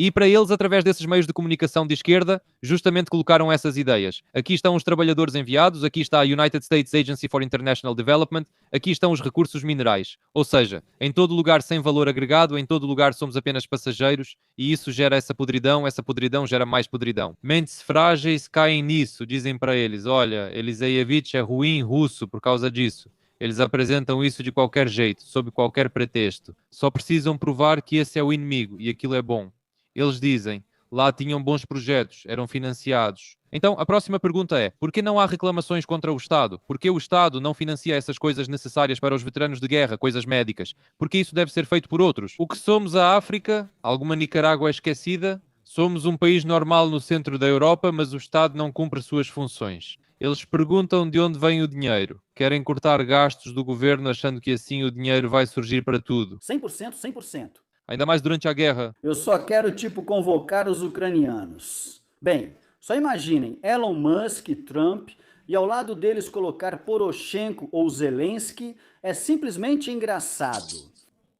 [SPEAKER 1] E para eles, através desses meios de comunicação de esquerda, justamente colocaram essas ideias. Aqui estão os trabalhadores enviados, aqui está a United States Agency for International Development, aqui estão os recursos minerais. Ou seja, em todo lugar sem valor agregado, em todo lugar somos apenas passageiros e isso gera essa podridão gera mais podridão. Mentes frágeis caem nisso, dizem para eles, olha, Eliseievich é ruim russo por causa disso. Eles apresentam isso de qualquer jeito, sob qualquer pretexto. Só precisam provar que esse é o inimigo e aquilo é bom. Eles dizem, lá tinham bons projetos, eram financiados. Então, a próxima pergunta é, por que não há reclamações contra o Estado? Por que o Estado não financia essas coisas necessárias para os veteranos de guerra, coisas médicas? Por que isso deve ser feito por outros? O que somos a África? Alguma Nicarágua esquecida? Somos um país normal no centro da Europa, mas o Estado não cumpre suas funções. Eles perguntam de onde vem o dinheiro. Querem cortar gastos do governo achando que assim o dinheiro vai surgir para tudo.
[SPEAKER 2] 100%, 100%.
[SPEAKER 1] Ainda mais durante a guerra.
[SPEAKER 2] Eu só quero, convocar os ucranianos. Bem, só imaginem Elon Musk e Trump e ao lado deles colocar Poroshenko ou Zelensky é simplesmente engraçado.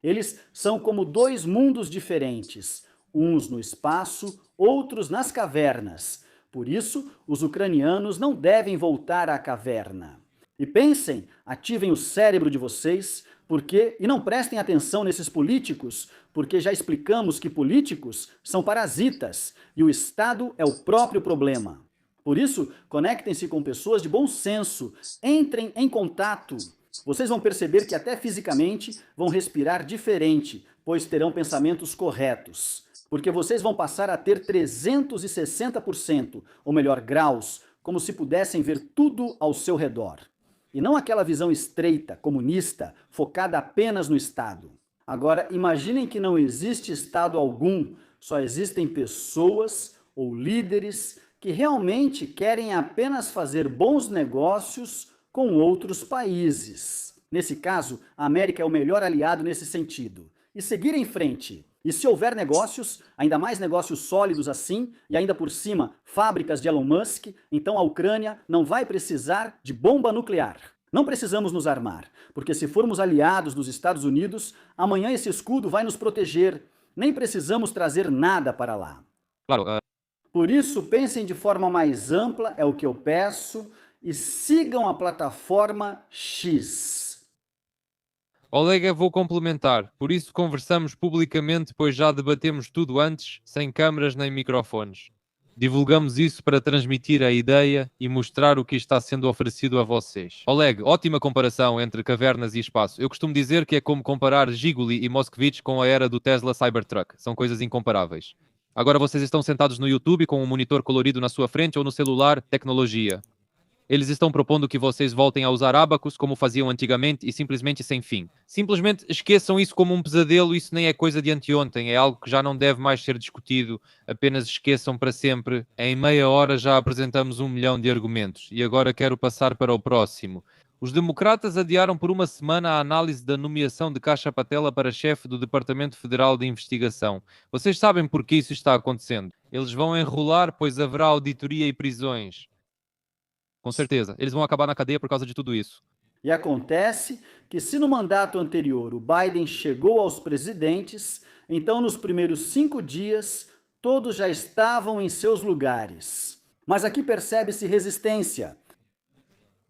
[SPEAKER 2] Eles são como dois mundos diferentes, uns no espaço, outros nas cavernas. Por isso, os ucranianos não devem voltar à caverna. E pensem, ativem o cérebro de vocês, e não prestem atenção nesses políticos, porque já explicamos que políticos são parasitas e o Estado é o próprio problema. Por isso, conectem-se com pessoas de bom senso, entrem em contato. Vocês vão perceber que até fisicamente vão respirar diferente, pois terão pensamentos corretos. Porque vocês vão passar a ter 360%, ou melhor, graus, como se pudessem ver tudo ao seu redor. E não aquela visão estreita, comunista, focada apenas no Estado. Agora, imaginem que não existe Estado algum, só existem pessoas ou líderes que realmente querem apenas fazer bons negócios com outros países. Nesse caso, a América é o melhor aliado nesse sentido. E seguir em frente. E se houver negócios, ainda mais negócios sólidos assim, e ainda por cima fábricas de Elon Musk, então a Ucrânia não vai precisar de bomba nuclear. Não precisamos nos armar, porque se formos aliados dos Estados Unidos, amanhã esse escudo vai nos proteger. Nem precisamos trazer nada para lá.
[SPEAKER 1] Claro.
[SPEAKER 2] Por isso, pensem de forma mais ampla, é o que eu peço, e sigam a plataforma X.
[SPEAKER 1] Olega, vou complementar. Por isso conversamos publicamente, pois já debatemos tudo antes, sem câmaras nem microfones. Divulgamos isso para transmitir a ideia e mostrar o que está sendo oferecido a vocês. Oleg, ótima comparação entre cavernas e espaço. Eu costumo dizer que é como comparar Giguli e Moskvich com a era do Tesla Cybertruck. São coisas incomparáveis. Agora vocês estão sentados no YouTube com um monitor colorido na sua frente ou no celular, tecnologia. Eles estão propondo que vocês voltem a usar ábacos como faziam antigamente e simplesmente sem fim. Simplesmente esqueçam isso como um pesadelo, isso nem é coisa de anteontem, é algo que já não deve mais ser discutido, apenas esqueçam para sempre. Em meia hora já apresentamos 1 milhão de argumentos e agora quero passar para o próximo. Os democratas adiaram por uma semana a análise da nomeação de Kasha Patela para chefe do Departamento Federal de Investigação. Vocês sabem por que isso está acontecendo? Eles vão enrolar, pois haverá auditoria e prisões. Com certeza. Eles vão acabar na cadeia por causa de tudo isso.
[SPEAKER 2] E acontece que se no mandato anterior o Biden chegou aos presidentes, então nos primeiros 5 dias todos já estavam em seus lugares. Mas aqui percebe-se resistência.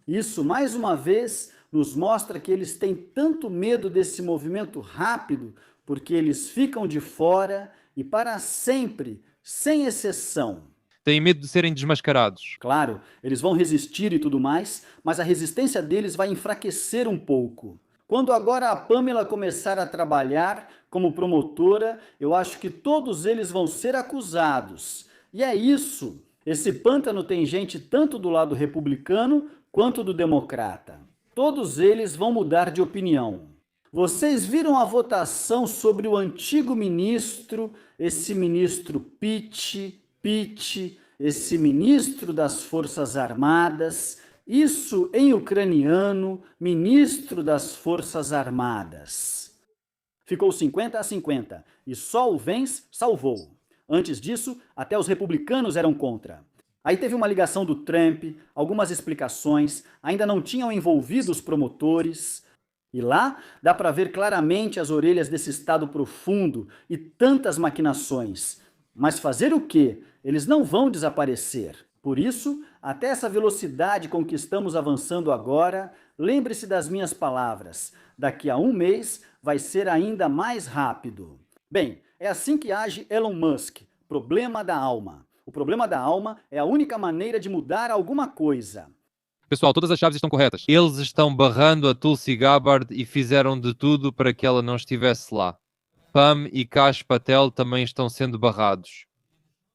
[SPEAKER 2] Isso, mais uma vez, nos mostra que eles têm tanto medo desse movimento rápido, porque eles ficam de fora e para sempre, sem exceção.
[SPEAKER 1] Têm medo de serem desmascarados.
[SPEAKER 2] Claro, eles vão resistir e tudo mais, mas a resistência deles vai enfraquecer um pouco. Quando agora a Pamela começar a trabalhar como promotora, eu acho que todos eles vão ser acusados. E é isso. Esse pântano tem gente tanto do lado republicano quanto do democrata. Todos eles vão mudar de opinião. Vocês viram a votação sobre o antigo ministro, esse ministro Pitt, esse ministro das Forças Armadas, isso em ucraniano, ministro das Forças Armadas. Ficou 50-50 e só o Vence salvou. Antes disso, até os republicanos eram contra. Aí teve uma ligação do Trump, algumas explicações, ainda não tinham envolvido os promotores. E lá dá para ver claramente as orelhas desse Estado profundo e tantas maquinações. Mas fazer o quê? Eles não vão desaparecer. Por isso, até essa velocidade com que estamos avançando agora, lembre-se das minhas palavras. Daqui a um mês vai ser ainda mais rápido. Bem, é assim que age Elon Musk. Problema da alma. O problema da alma é a única maneira de mudar alguma coisa.
[SPEAKER 1] Pessoal, todas as chaves estão corretas. Eles estão barrando a Tulsi Gabbard e fizeram de tudo para que ela não estivesse lá. Pam e Kash Patel também estão sendo barrados.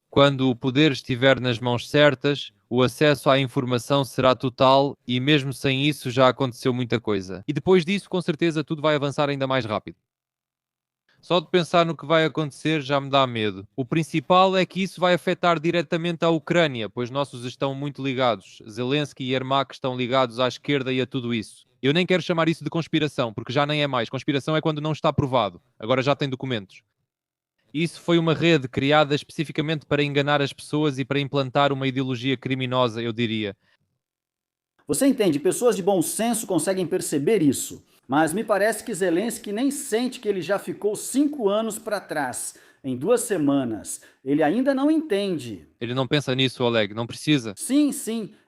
[SPEAKER 1] Quando o poder estiver nas mãos certas, o acesso à informação será total e mesmo sem isso já aconteceu muita coisa. E depois disso, com certeza, tudo vai avançar ainda mais rápido. Só de pensar no que vai acontecer já me dá medo. O principal é que isso vai afetar diretamente a Ucrânia, pois nossos estão muito ligados. Zelensky e Yermak estão ligados à esquerda e a tudo isso. Eu nem quero chamar isso de conspiração, porque já nem é mais. Conspiração é quando não está provado. Agora já tem documentos. Isso foi uma rede criada especificamente para enganar as pessoas e para implantar uma ideologia criminosa, eu diria.
[SPEAKER 2] Você entende, pessoas de bom senso conseguem perceber isso. Mas me parece que Zelensky nem sente que ele já ficou 5 anos para trás, em 2 semanas. Ele ainda não entende.
[SPEAKER 1] Ele não pensa nisso, Oleg, não precisa.
[SPEAKER 2] Sim,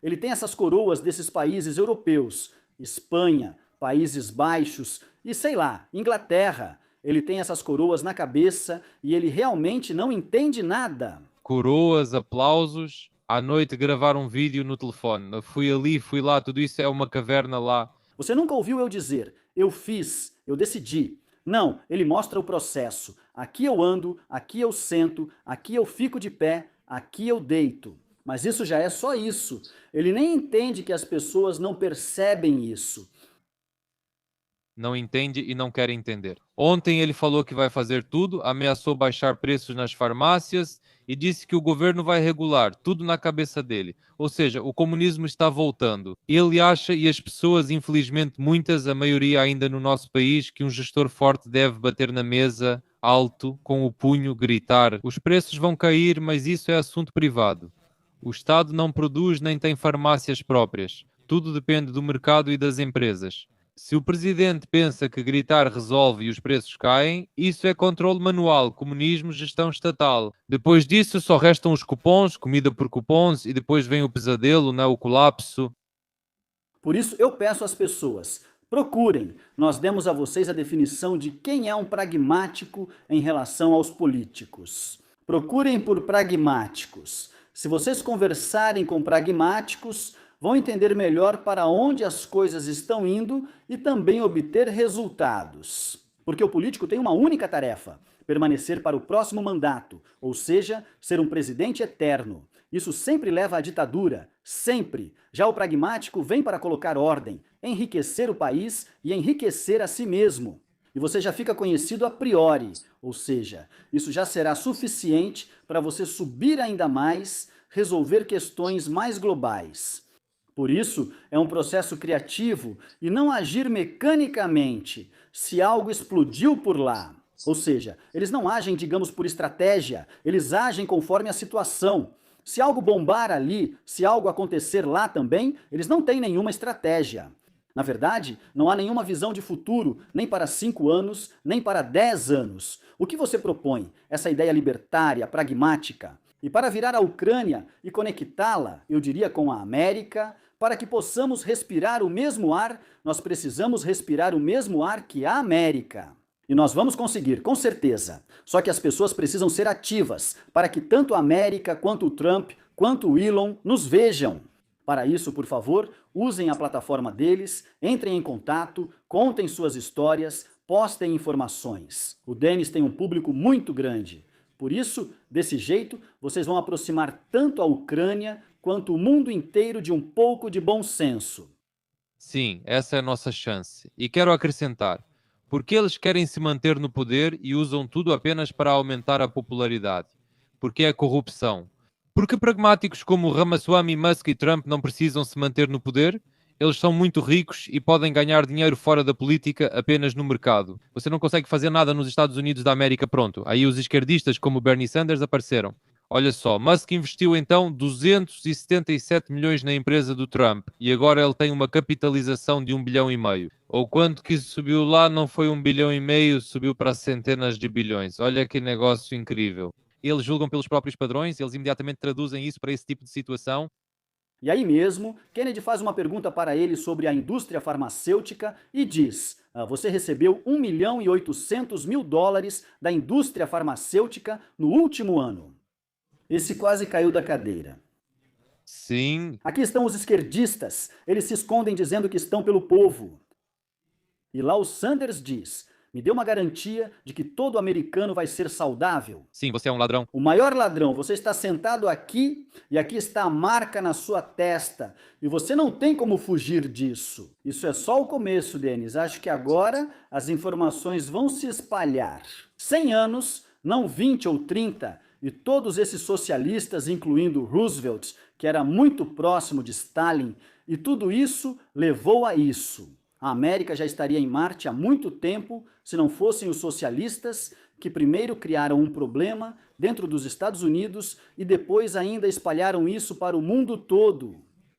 [SPEAKER 2] ele tem essas coroas desses países europeus. Espanha, Países Baixos e, sei lá, Inglaterra. Ele tem essas coroas na cabeça e ele realmente não entende nada.
[SPEAKER 1] Coroas, aplausos, à noite gravar um vídeo no telefone. Eu fui ali, fui lá, tudo isso é uma caverna lá.
[SPEAKER 2] Você nunca ouviu eu dizer, eu fiz, eu decidi. Não, ele mostra o processo. Aqui eu ando, aqui eu sento, aqui eu fico de pé, aqui eu deito. Mas isso já é só isso. Ele nem entende que as pessoas não percebem isso.
[SPEAKER 1] Não entende e não quer entender. Ontem ele falou que vai fazer tudo, ameaçou baixar preços nas farmácias e disse que o governo vai regular, tudo na cabeça dele. Ou seja, o comunismo está voltando. Ele acha, e as pessoas, infelizmente muitas, a maioria ainda no nosso país, que um gestor forte deve bater na mesa, alto, com o punho, gritar. Os preços vão cair, mas isso é assunto privado. O Estado não produz nem tem farmácias próprias. Tudo depende do mercado e das empresas. Se o presidente pensa que gritar resolve e os preços caem, isso é controle manual, comunismo, gestão estatal. Depois disso só restam os cupons, comida por cupons, e depois vem o pesadelo, né, o colapso.
[SPEAKER 2] Por isso eu peço às pessoas, procurem. Nós demos a vocês a definição de quem é um pragmático em relação aos políticos. Procurem por pragmáticos. Se vocês conversarem com pragmáticos, vão entender melhor para onde as coisas estão indo e também obter resultados. Porque o político tem uma única tarefa: permanecer para o próximo mandato, ou seja, ser um presidente eterno. Isso sempre leva à ditadura, sempre. Já o pragmático vem para colocar ordem, enriquecer o país e enriquecer a si mesmo. E você já fica conhecido a priori, ou seja, isso já será suficiente para você subir ainda mais, resolver questões mais globais. Por isso, é um processo criativo e não agir mecanicamente, se algo explodiu por lá. Ou seja, eles não agem, digamos, por estratégia, eles agem conforme a situação. Se algo bombar ali, se algo acontecer lá também, eles não têm nenhuma estratégia. Na verdade, não há nenhuma visão de futuro, nem para 5 anos, nem para 10 anos. O que você propõe? Essa ideia libertária, pragmática? E para virar a Ucrânia e conectá-la, eu diria, com a América, para que possamos respirar o mesmo ar, nós precisamos respirar o mesmo ar que a América. E nós vamos conseguir, com certeza. Só que as pessoas precisam ser ativas, para que tanto a América, quanto o Trump, quanto o Elon nos vejam. Para isso, por favor, usem a plataforma deles, entrem em contato, contem suas histórias, postem informações. O Denis tem um público muito grande. Por isso, desse jeito, vocês vão aproximar tanto a Ucrânia quanto o mundo inteiro de um pouco de bom senso.
[SPEAKER 1] Sim, essa é a nossa chance. E quero acrescentar, porque eles querem se manter no poder e usam tudo apenas para aumentar a popularidade. Porque é corrupção. Porque pragmáticos como Ramaswamy, Musk e Trump não precisam se manter no poder? Eles são muito ricos e podem ganhar dinheiro fora da política apenas no mercado. Você não consegue fazer nada nos Estados Unidos da América, pronto. Aí os esquerdistas como Bernie Sanders apareceram. Olha só, Musk investiu então 277 milhões na empresa do Trump e agora ele tem uma capitalização de 1,5 bilhão. Ou quanto que isso subiu lá, não foi 1,5 bilhão, subiu para centenas de bilhões. Olha que negócio incrível. eles julgam pelos próprios padrões, eles imediatamente traduzem isso para esse tipo de situação.
[SPEAKER 2] E aí mesmo, Kennedy faz uma pergunta para ele sobre a indústria farmacêutica e diz: você recebeu US$ 1.800.000 da indústria farmacêutica no último ano. Esse quase caiu da cadeira.
[SPEAKER 1] Sim,
[SPEAKER 2] Aqui estão os esquerdistas, eles se escondem dizendo que estão pelo povo. E lá o Sanders diz: me dê uma garantia de que todo americano vai ser saudável.
[SPEAKER 1] sim, você é um ladrão.
[SPEAKER 2] O maior ladrão, você está sentado aqui e aqui está a marca na sua testa. E você não tem como fugir disso. Isso é só o começo, Denis. Acho que agora as informações vão se espalhar. 100 anos, não 20 ou 30, e todos esses socialistas, incluindo Roosevelt, que era muito próximo de Stalin, e tudo isso levou a isso. A América já estaria em Marte há muito tempo se não fossem os socialistas que primeiro criaram um problema dentro dos Estados Unidos e depois ainda espalharam isso para o mundo todo.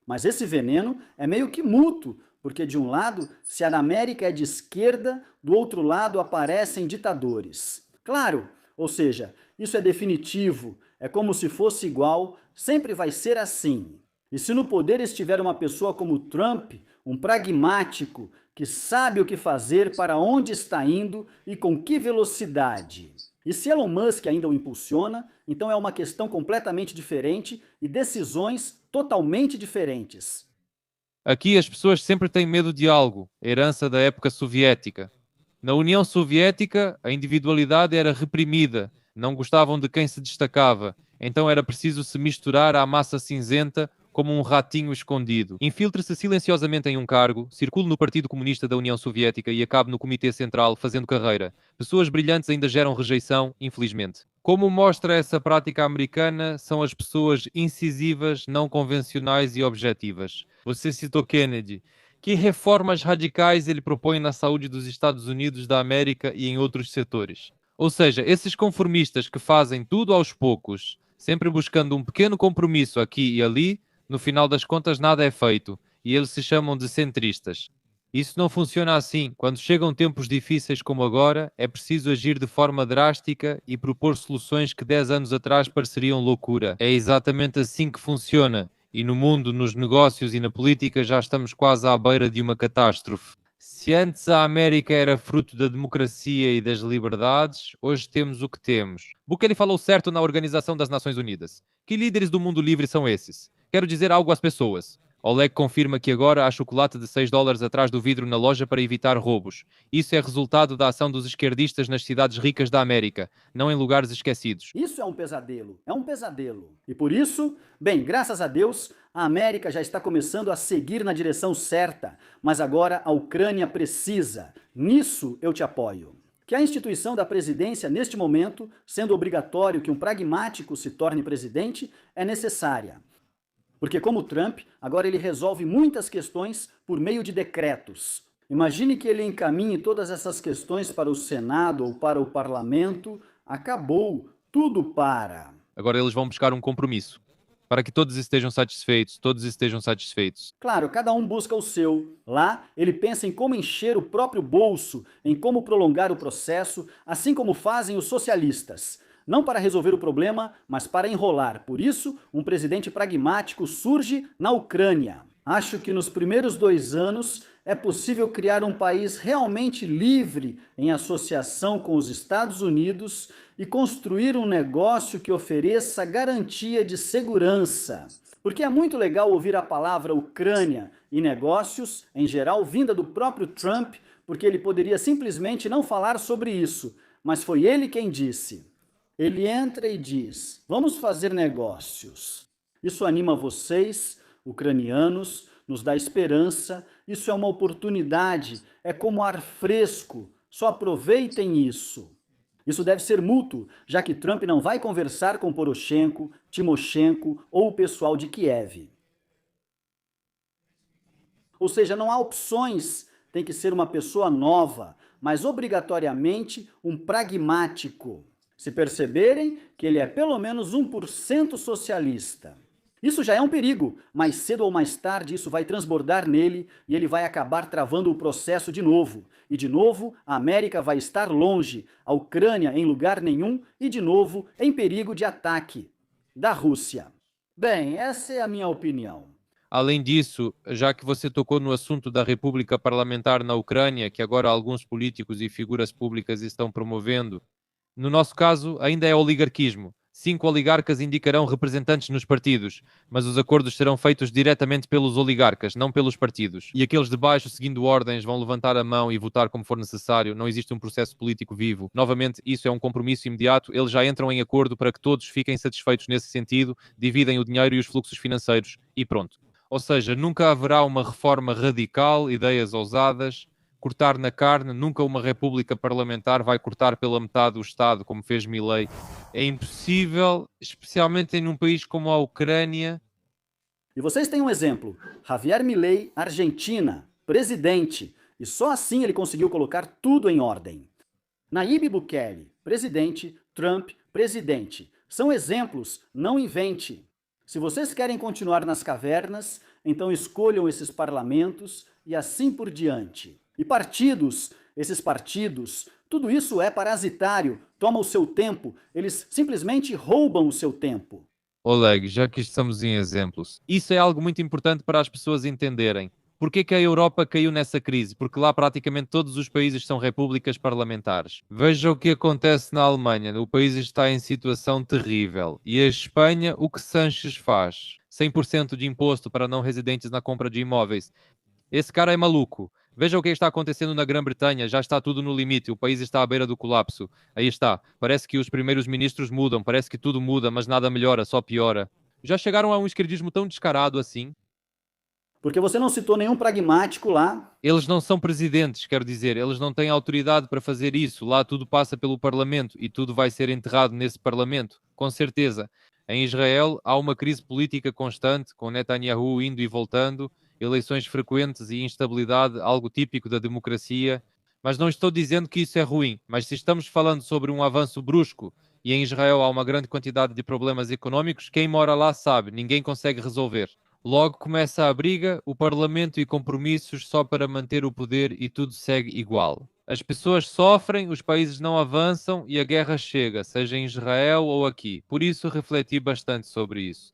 [SPEAKER 2] Mas esse veneno é meio que mútuo, porque de um lado, se a América é de esquerda, do outro lado aparecem ditadores. Claro, ou seja, isso é definitivo, é como se fosse igual, sempre vai ser assim. E se no poder estiver uma pessoa como Trump, um pragmático que sabe o que fazer, para onde está indo e com que velocidade. E se Elon Musk ainda o impulsiona, então é uma questão completamente diferente e decisões totalmente diferentes.
[SPEAKER 1] Aqui as pessoas sempre têm medo de algo, herança da época soviética. Na União Soviética, a individualidade era reprimida, não gostavam de quem se destacava, então era preciso se misturar à massa cinzenta como um ratinho escondido. Infiltre-se silenciosamente em um cargo, circule no Partido Comunista da União Soviética e acabe no Comitê Central fazendo carreira. Pessoas brilhantes ainda geram rejeição, infelizmente. Como mostra essa prática americana, são as pessoas incisivas, não convencionais e objetivas. Você citou Kennedy. Que reformas radicais ele propõe na saúde dos Estados Unidos da América e em outros setores? Ou seja, esses conformistas que fazem tudo aos poucos, sempre buscando um pequeno compromisso aqui e ali, no final das contas nada é feito, e eles se chamam de centristas. Isso não funciona assim. Quando chegam tempos difíceis como agora, é preciso agir de forma drástica e propor soluções que 10 anos atrás pareceriam loucura. É exatamente assim que funciona. E no mundo, nos negócios e na política já estamos quase à beira de uma catástrofe. Se antes a América era fruto da democracia e das liberdades, hoje temos o que temos. Bukele falou certo na Organização das Nações Unidas. Que líderes do mundo livre são esses? Quero dizer algo às pessoas. Oleg confirma que agora há chocolate de $6 atrás do vidro na loja para evitar roubos. Isso é resultado da ação dos esquerdistas nas cidades ricas da América, não em lugares esquecidos.
[SPEAKER 2] Isso é um pesadelo, é um pesadelo. E por isso, bem, graças a Deus, a América já está começando a seguir na direção certa, mas agora a Ucrânia precisa. Nisso eu te apoio. Que a instituição da presidência, neste momento, sendo obrigatório que um pragmático se torne presidente, é necessária. Porque, como Trump, agora ele resolve muitas questões por meio de decretos. Imagine que ele encaminhe todas essas questões para o Senado ou para o Parlamento. Acabou, tudo para.
[SPEAKER 1] Agora eles vão buscar um compromisso. Para que todos estejam satisfeitos.
[SPEAKER 2] Claro, cada um busca o seu. Lá, ele pensa em como encher o próprio bolso, em como prolongar o processo, assim como fazem os socialistas. Não para resolver o problema, mas para enrolar. Por isso, um presidente pragmático surge na Ucrânia. Acho que nos primeiros 2 anos é possível criar um país realmente livre em associação com os Estados Unidos e construir um negócio que ofereça garantia de segurança. Porque é muito legal ouvir a palavra Ucrânia e negócios, em geral, vinda do próprio Trump, porque ele poderia simplesmente não falar sobre isso, mas foi ele quem disse. Ele entra e diz: vamos fazer negócios. Isso anima vocês, ucranianos, nos dá esperança, isso é uma oportunidade, é como ar fresco, só aproveitem isso. Isso deve ser mútuo, já que Trump não vai conversar com Poroshenko, Timoshenko ou o pessoal de Kiev. Ou seja, não há opções, tem que ser uma pessoa nova, mas obrigatoriamente um pragmático. Se perceberem que ele é pelo menos 1% socialista. Isso já é um perigo. Mais cedo ou mais tarde, isso vai transbordar nele e ele vai acabar travando o processo de novo. E de novo, a América vai estar longe, a Ucrânia em lugar nenhum e de novo em perigo de ataque da Rússia. Bem, essa é a minha opinião.
[SPEAKER 1] Além disso, já que você tocou no assunto da República Parlamentar na Ucrânia, que agora alguns políticos e figuras públicas estão promovendo, no nosso caso ainda é oligarquismo. 5 oligarcas indicarão representantes nos partidos, mas os acordos serão feitos diretamente pelos oligarcas, não pelos partidos. E aqueles de baixo, seguindo ordens, vão levantar a mão e votar como for necessário. Não existe um processo político vivo. Novamente, isso é um compromisso imediato. Eles já entram em acordo para que todos fiquem satisfeitos nesse sentido, dividem o dinheiro e os fluxos financeiros e pronto. Ou seja, nunca haverá uma reforma radical, ideias ousadas, cortar na carne, nunca uma república parlamentar vai cortar pela metade o Estado, como fez Milei. É impossível, especialmente em um país como a Ucrânia.
[SPEAKER 2] E vocês têm um exemplo: Javier Milei, Argentina, presidente, e só assim ele conseguiu colocar tudo em ordem. Nayib Bukele, presidente, Trump, presidente. São exemplos, não invente. Se vocês querem continuar nas cavernas, então escolham esses parlamentos e assim por diante. E partidos, esses partidos, tudo isso é parasitário, toma o seu tempo, eles simplesmente roubam o seu tempo.
[SPEAKER 1] Oleg, já que estamos em exemplos, isso é algo muito importante para as pessoas entenderem. Por que a Europa caiu nessa crise? Porque lá praticamente todos os países são repúblicas parlamentares. Veja o que acontece na Alemanha. O país está em situação terrível. E a Espanha, o que Sanches faz? 100% de imposto para não residentes na compra de imóveis. Esse cara é maluco. Veja o que está acontecendo na Grã-Bretanha. Já está tudo no limite. O país está à beira do colapso. Aí está. Parece que os primeiros ministros mudam. Parece que tudo muda, mas nada melhora, só piora. Já chegaram a um esquerdismo tão descarado assim?
[SPEAKER 2] Porque você não citou nenhum pragmático lá.
[SPEAKER 1] Eles não são presidentes, quero dizer, eles não têm autoridade para fazer isso. Lá tudo passa pelo Parlamento e tudo vai ser enterrado nesse Parlamento, com certeza. Em Israel há uma crise política constante, com Netanyahu indo e voltando, eleições frequentes e instabilidade, algo típico da democracia. Mas não estou dizendo que isso é ruim, mas se estamos falando sobre um avanço brusco e em Israel há uma grande quantidade de problemas económicos, quem mora lá sabe, ninguém consegue resolver. Logo começa a briga, o parlamento e compromissos só para manter o poder e tudo segue igual. As pessoas sofrem, os países não avançam e a guerra chega, seja em Israel ou aqui. Por isso refleti bastante sobre isso.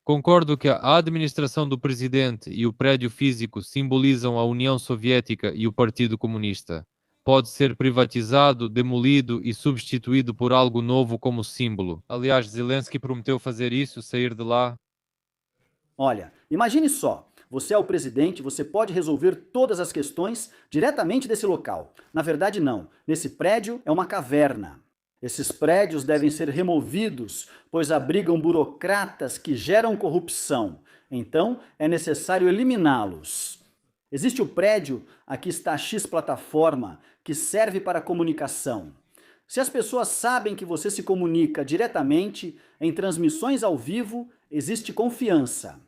[SPEAKER 1] Concordo que a administração do presidente e o prédio físico simbolizam a União Soviética e o Partido Comunista. Pode ser privatizado, demolido e substituído por algo novo como símbolo. Aliás, Zelensky prometeu fazer isso, sair de lá.
[SPEAKER 2] Olha, imagine só, você é o presidente, você pode resolver todas as questões diretamente desse local. Na verdade, não. Nesse prédio é uma caverna. Esses prédios devem ser removidos, pois abrigam burocratas que geram corrupção. Então, é necessário eliminá-los. Existe o prédio, aqui está a X plataforma, que serve para comunicação. Se as pessoas sabem que você se comunica diretamente, em transmissões ao vivo, existe confiança.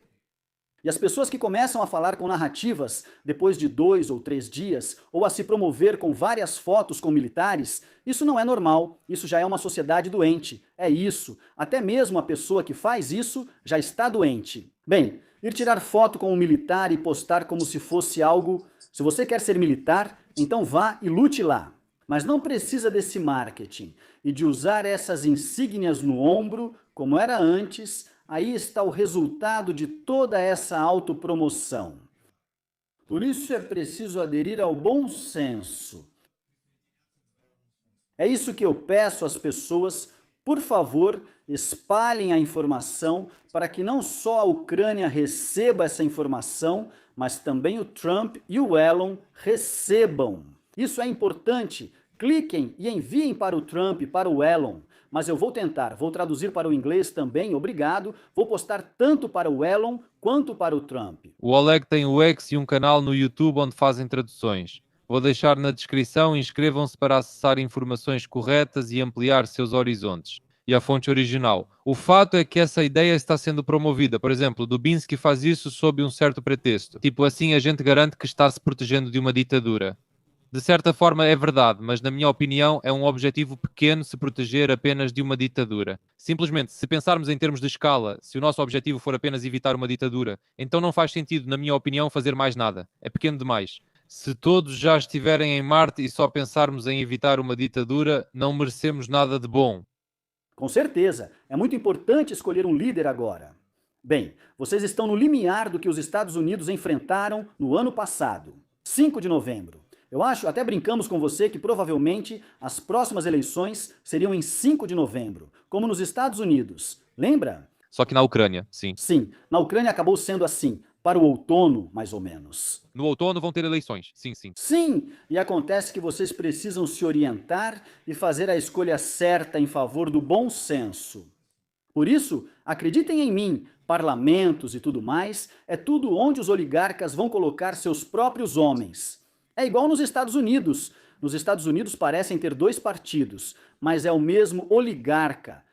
[SPEAKER 2] E as pessoas que começam a falar com narrativas depois de 2 ou 3 dias, ou a se promover com várias fotos com militares, isso não é normal, isso já é uma sociedade doente. É isso, até mesmo a pessoa que faz isso já está doente. Bem, ir tirar foto com um militar e postar como se fosse algo... Se você quer ser militar, então vá e lute lá. Mas não precisa desse marketing e de usar essas insígnias no ombro, como era antes. Aí está o resultado de toda essa autopromoção. Por isso é preciso aderir ao bom senso. É isso que eu peço às pessoas, por favor, espalhem a informação para que não só a Ucrânia receba essa informação, mas também o Trump e o Elon recebam. Isso é importante. Cliquem e enviem para o Trump e para o Elon. Mas eu vou tentar, vou traduzir para o inglês também, obrigado. Vou postar tanto para o Elon quanto para o Trump.
[SPEAKER 1] O Oleg tem o X e um canal no YouTube onde fazem traduções. Vou deixar na descrição e inscrevam-se para acessar informações corretas e ampliar seus horizontes. E a fonte original. O fato é que essa ideia está sendo promovida. Por exemplo, Dubinsky faz isso sob um certo pretexto. Tipo assim, a gente garante que está se protegendo de uma ditadura. De certa forma é verdade, mas na minha opinião é um objetivo pequeno se proteger apenas de uma ditadura. Simplesmente, se pensarmos em termos de escala, se o nosso objetivo for apenas evitar uma ditadura, então não faz sentido, na minha opinião, fazer mais nada. É pequeno demais. Se todos já estiverem em Marte e só pensarmos em evitar uma ditadura, não merecemos nada de bom.
[SPEAKER 2] Com certeza, é muito importante escolher um líder agora. Bem, vocês estão no limiar do que os Estados Unidos enfrentaram no ano passado, 5 de novembro. Eu acho, até brincamos com você que provavelmente as próximas eleições seriam em 5 de novembro, como nos Estados Unidos. Lembra?
[SPEAKER 1] Só que na Ucrânia, sim.
[SPEAKER 2] Sim, na Ucrânia acabou sendo assim, para o outono, mais ou menos.
[SPEAKER 1] No outono vão ter eleições, sim, sim.
[SPEAKER 2] Sim, e acontece que vocês precisam se orientar e fazer a escolha certa em favor do bom senso. Por isso, acreditem em mim, parlamentos e tudo mais, é tudo onde os oligarcas vão colocar seus próprios homens. É igual nos Estados Unidos. Nos Estados Unidos parecem ter dois partidos, mas é o mesmo oligarca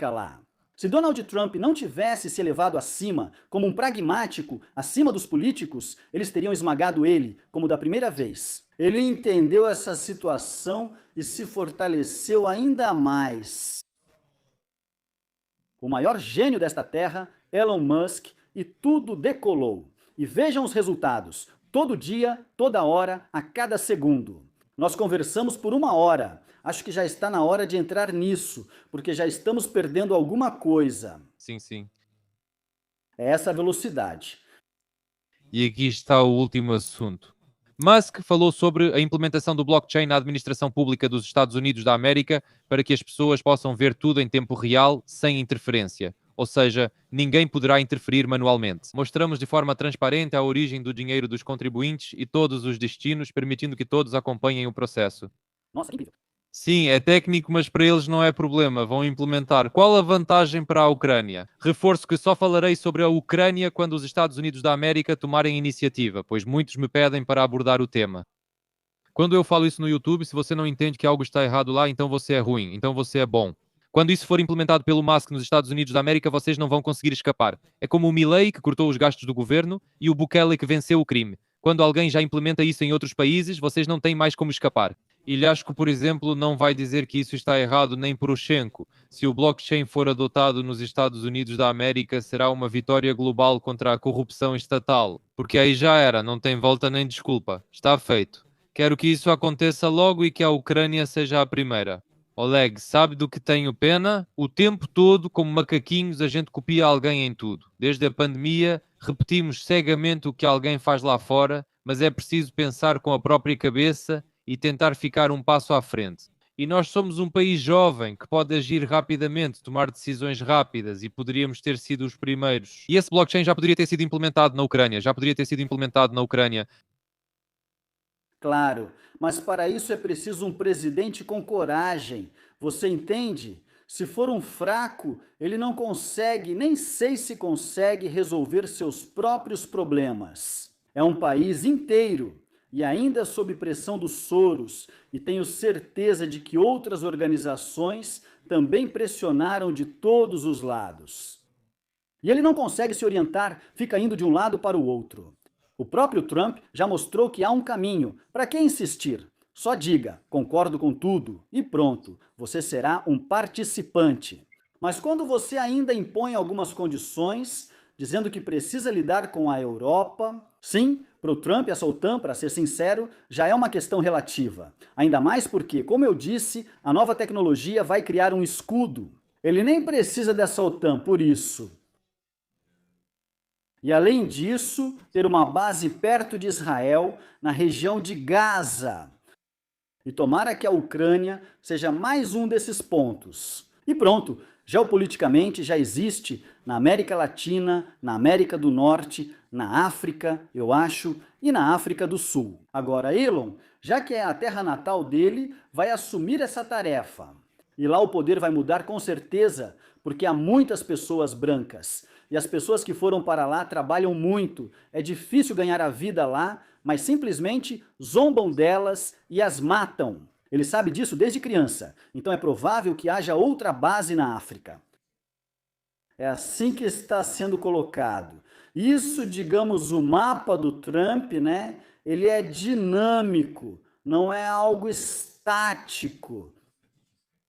[SPEAKER 2] lá. Se Donald Trump não tivesse se elevado acima, como um pragmático, acima dos políticos, eles teriam esmagado ele, como da primeira vez. Ele entendeu essa situação e se fortaleceu ainda mais. O maior gênio desta terra, Elon Musk, e tudo decolou. E vejam os resultados, todo dia, toda hora, a cada segundo. Nós conversamos por 1 hora. Acho que já está na hora de entrar nisso, porque já estamos perdendo alguma coisa.
[SPEAKER 1] Sim, sim.
[SPEAKER 2] É essa a velocidade.
[SPEAKER 1] E aqui está o último assunto. Musk falou sobre a implementação do blockchain na administração pública dos Estados Unidos da América para que as pessoas possam ver tudo em tempo real, sem interferência. Ou seja, ninguém poderá interferir manualmente. Mostramos de forma transparente a origem do dinheiro dos contribuintes e todos os destinos, permitindo que todos acompanhem o processo.
[SPEAKER 2] Nossa, que incrível.
[SPEAKER 1] Sim, é técnico, mas para eles não é problema. Vão implementar. Qual a vantagem para a Ucrânia? Reforço que só falarei sobre a Ucrânia quando os Estados Unidos da América tomarem iniciativa, pois muitos me pedem para abordar o tema. Quando eu falo isso no YouTube, se você não entende que algo está errado lá, então você é ruim, então você é bom. Quando isso for implementado pelo Musk nos Estados Unidos da América, vocês não vão conseguir escapar. É como o Milei, que cortou os gastos do governo, e o Bukele, que venceu o crime. Quando alguém já implementa isso em outros países, vocês não têm mais como escapar. Ilhasco, por exemplo, não vai dizer que isso está errado, nem Poroshenko. Se o blockchain for adotado nos Estados Unidos da América, será uma vitória global contra a corrupção estatal. Porque aí já era, não tem volta nem desculpa. Está feito. Quero que isso aconteça logo e que a Ucrânia seja a primeira. Oleg, sabe do que tenho pena? O tempo todo, como macaquinhos, a gente copia alguém em tudo. Desde a pandemia, repetimos cegamente o que alguém faz lá fora, mas é preciso pensar com a própria cabeça e tentar ficar um passo à frente. E nós somos um país jovem que pode agir rapidamente, tomar decisões rápidas e poderíamos ter sido os primeiros. E esse blockchain já poderia ter sido implementado na Ucrânia,
[SPEAKER 2] Claro, mas para isso é preciso um presidente com coragem. Você entende? Se for um fraco, ele não consegue, nem sei se consegue resolver seus próprios problemas. É um país inteiro e ainda sob pressão dos Soros, e tenho certeza de que outras organizações também pressionaram de todos os lados. E ele não consegue se orientar, fica indo de um lado para o outro. O próprio Trump já mostrou que há um caminho. Para que insistir? Só diga, concordo com tudo, e pronto, você será um participante. Mas quando você ainda impõe algumas condições, dizendo que precisa lidar com a Europa, sim, para o Trump essa OTAN, para ser sincero, já é uma questão relativa. Ainda mais porque, como eu disse, a nova tecnologia vai criar um escudo. Ele nem precisa dessa OTAN por isso. E além disso, ter uma base perto de Israel, na região de Gaza. E tomara que a Ucrânia seja mais um desses pontos. E pronto, geopoliticamente já existe na América Latina, na América do Norte, na África, eu acho, e na África do Sul. Agora, Elon, já que é a terra natal dele, vai assumir essa tarefa. E lá o poder vai mudar com certeza, porque há muitas pessoas brancas. E as pessoas que foram para lá trabalham muito. É difícil ganhar a vida lá, mas simplesmente zombam delas e as matam. Ele sabe disso desde criança, então é provável que haja outra base na África. É assim que está sendo colocado. Isso, digamos, o mapa do Trump, né? ele é dinâmico, não é algo estático.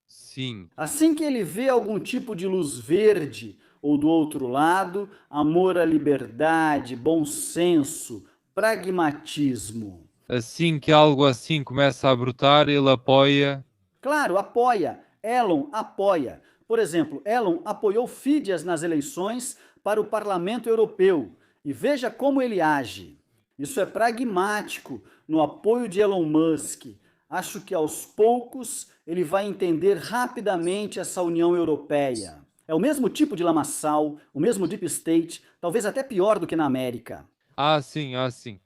[SPEAKER 1] Sim,
[SPEAKER 2] Assim que ele vê algum tipo de luz verde, ou do outro lado, amor à liberdade, bom senso, pragmatismo.
[SPEAKER 1] assim que algo assim começa a brotar, ele apoia.
[SPEAKER 2] Claro, apoia. Elon apoia. Por exemplo, Elon apoiou Fídias nas eleições para o Parlamento Europeu. E veja como ele age. Isso é pragmático no apoio de Elon Musk. Acho que aos poucos ele vai entender rapidamente essa União Europeia. É o mesmo tipo de lamaçal, o mesmo deep state, talvez até pior do que na América.
[SPEAKER 1] Ah, sim, ah, sim.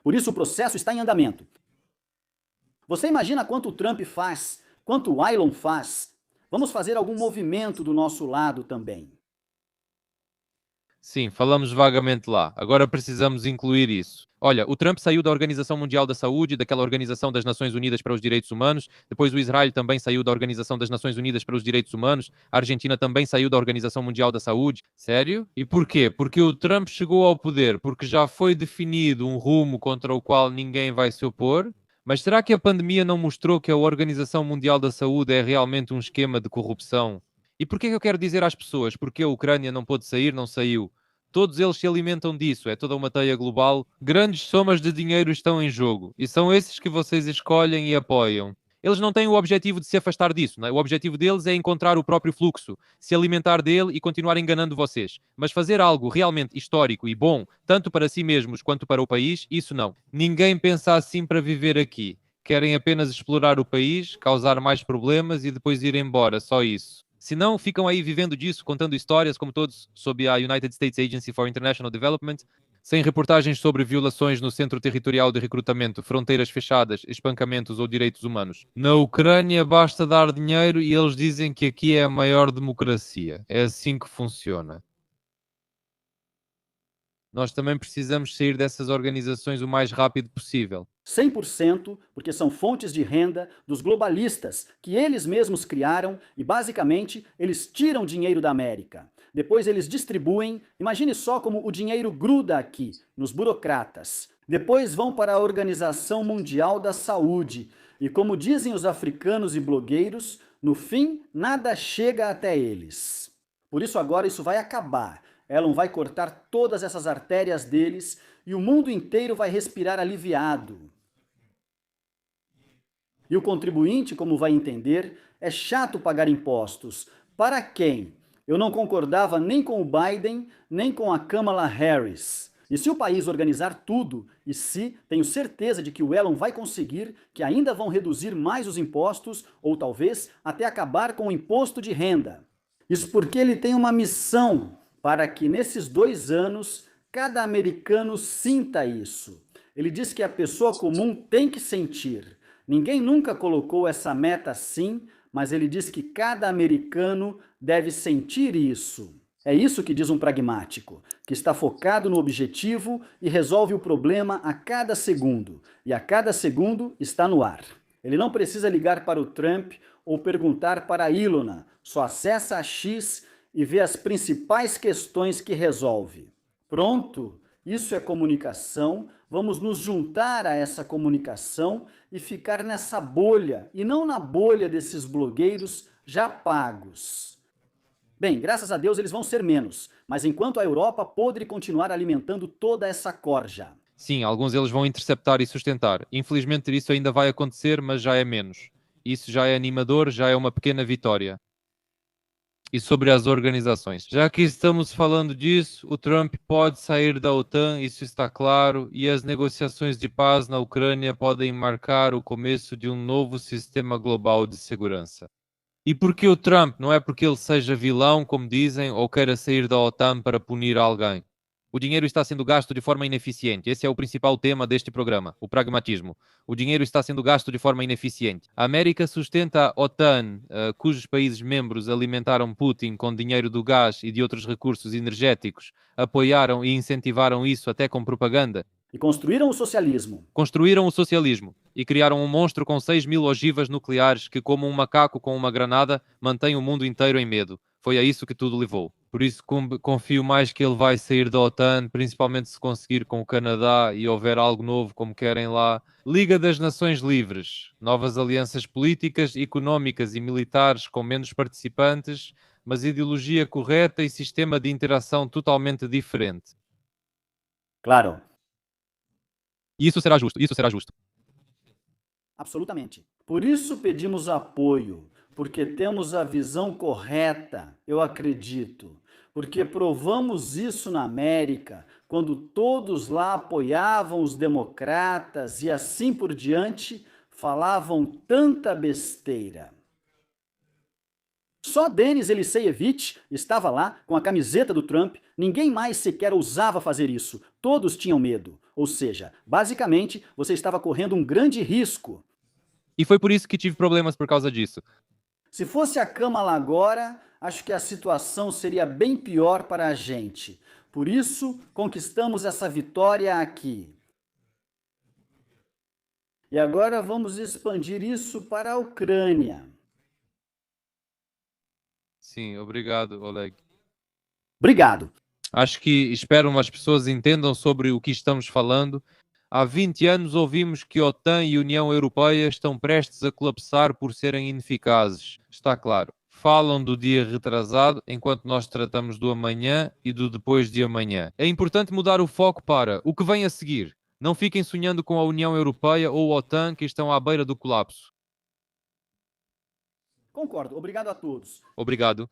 [SPEAKER 2] Por isso o processo está em andamento. Você imagina quanto o Trump faz, quanto o Elon faz? Vamos fazer algum movimento do nosso lado também.
[SPEAKER 1] Sim, falamos vagamente lá. Agora precisamos incluir isso. Olha, o Trump saiu da Organização Mundial da Saúde, daquela Organização das Nações Unidas para os Direitos Humanos. Depois o Israel também saiu da Organização das Nações Unidas para os Direitos Humanos. A Argentina também saiu da Organização Mundial da Saúde. Sério? E porquê? Porque o Trump chegou ao poder, porque já foi definido um rumo contra o qual ninguém vai se opor. Mas será que a pandemia não mostrou que a Organização Mundial da Saúde é realmente um esquema de corrupção? E porquê que eu quero dizer às pessoas porque a Ucrânia não pôde sair, não saiu? Todos eles se alimentam disso, é toda uma teia global. Grandes somas de dinheiro estão em jogo e são esses que vocês escolhem e apoiam. Eles não têm o objetivo de se afastar disso, não é? O objetivo deles é encontrar o próprio fluxo, se alimentar dele e continuar enganando vocês. Mas fazer algo realmente histórico e bom, tanto para si mesmos quanto para o país, isso não. Ninguém pensa assim para viver aqui. Querem apenas explorar o país, causar mais problemas e depois ir embora, só isso. Se não, ficam aí vivendo disso, contando histórias, como todos, sob a United States Agency for International Development, sem reportagens sobre violações no centro territorial de recrutamento, fronteiras fechadas, espancamentos ou direitos humanos. Na Ucrânia basta dar dinheiro e eles dizem que aqui é a maior democracia. É assim que funciona. Nós também precisamos sair dessas organizações o mais rápido possível.
[SPEAKER 2] 100%, porque são fontes de renda dos globalistas que eles mesmos criaram e basicamente eles tiram dinheiro da América. Depois eles distribuem, imagine só como o dinheiro gruda aqui, nos burocratas. Depois vão para a Organização Mundial da Saúde e, como dizem os africanos e blogueiros, no fim nada chega até eles. Por isso agora isso vai acabar. Elon vai cortar todas essas artérias deles e o mundo inteiro vai respirar aliviado. E o contribuinte, como vai entender, é chato pagar impostos. Para quem? Eu não concordava nem com o Biden, nem com a Kamala Harris. E se o país organizar tudo, e se, tenho certeza de que o Elon vai conseguir, que ainda vão reduzir mais os impostos, ou talvez até acabar com o imposto de renda. Isso porque ele tem uma missão para que nesses 2 anos cada americano sinta isso. Ele diz que a pessoa comum tem que sentir. Ninguém nunca colocou essa meta assim, mas ele diz que cada americano deve sentir isso. É isso que diz um pragmático, que está focado no objetivo e resolve o problema a cada segundo, e a cada segundo está no ar. Ele não precisa ligar para o Trump ou perguntar para a Ilona, só acessa a X e vê as principais questões que resolve. Pronto, isso é comunicação, vamos nos juntar a essa comunicação e ficar nessa bolha, e não na bolha desses blogueiros já pagos. Bem, graças a Deus eles vão ser menos, mas enquanto a Europa podre continuar alimentando toda essa corja.
[SPEAKER 1] Sim, alguns deles vão interceptar e sustentar. Infelizmente isso ainda vai acontecer, mas já é menos. Isso já é animador, já é uma pequena vitória. E sobre as organizações. Já que estamos falando disso, o Trump pode sair da OTAN, isso está claro, e as negociações de paz na Ucrânia podem marcar o começo de um novo sistema global de segurança. E por que o Trump? Não é porque ele seja vilão, como dizem, ou queira sair da OTAN para punir alguém. O dinheiro está sendo gasto de forma ineficiente. Esse é o principal tema deste programa, o pragmatismo. O dinheiro está sendo gasto de forma ineficiente. A América sustenta a OTAN, cujos países membros alimentaram Putin com dinheiro do gás e de outros recursos energéticos, apoiaram e incentivaram isso até com propaganda.
[SPEAKER 2] E construíram o socialismo.
[SPEAKER 1] Construíram o socialismo e criaram um monstro com 6.000 ogivas nucleares que, como um macaco com uma granada, mantém o mundo inteiro em medo. Foi a isso que tudo levou. Por isso confio mais que ele vai sair da OTAN, principalmente se conseguir com o Canadá e houver algo novo como querem lá. Liga das Nações Livres, novas alianças políticas, económicas e militares com menos participantes, mas ideologia correta e sistema de interação totalmente diferente.
[SPEAKER 2] Claro,
[SPEAKER 1] E isso será justo, isso será justo.
[SPEAKER 2] absolutamente. Por isso pedimos apoio, porque temos a visão correta, eu acredito. Porque provamos isso na América, quando todos lá apoiavam os democratas e assim por diante, falavam tanta besteira. Só Denis Eliseyevich estava lá com a camiseta do Trump, ninguém mais sequer ousava fazer isso, todos tinham medo. Ou seja, basicamente, você estava correndo um grande risco.
[SPEAKER 1] E foi por isso que tive problemas por causa disso.
[SPEAKER 2] Se fosse a Câmara agora, acho que a situação seria bem pior para a gente. Por isso, conquistamos essa vitória aqui. E agora vamos expandir isso para a Ucrânia.
[SPEAKER 1] Sim, obrigado, Oleg.
[SPEAKER 2] Obrigado.
[SPEAKER 1] Acho que espero as pessoas entendam sobre o que estamos falando. Há 20 anos ouvimos que a OTAN e a União Europeia estão prestes a colapsar por serem ineficazes. Está claro. Falam do dia retrasado, enquanto nós tratamos do amanhã e do depois de amanhã. É importante mudar o foco para o que vem a seguir. Não fiquem sonhando com a União Europeia ou a OTAN que estão à beira do colapso.
[SPEAKER 2] Concordo. Obrigado a todos.
[SPEAKER 1] Obrigado.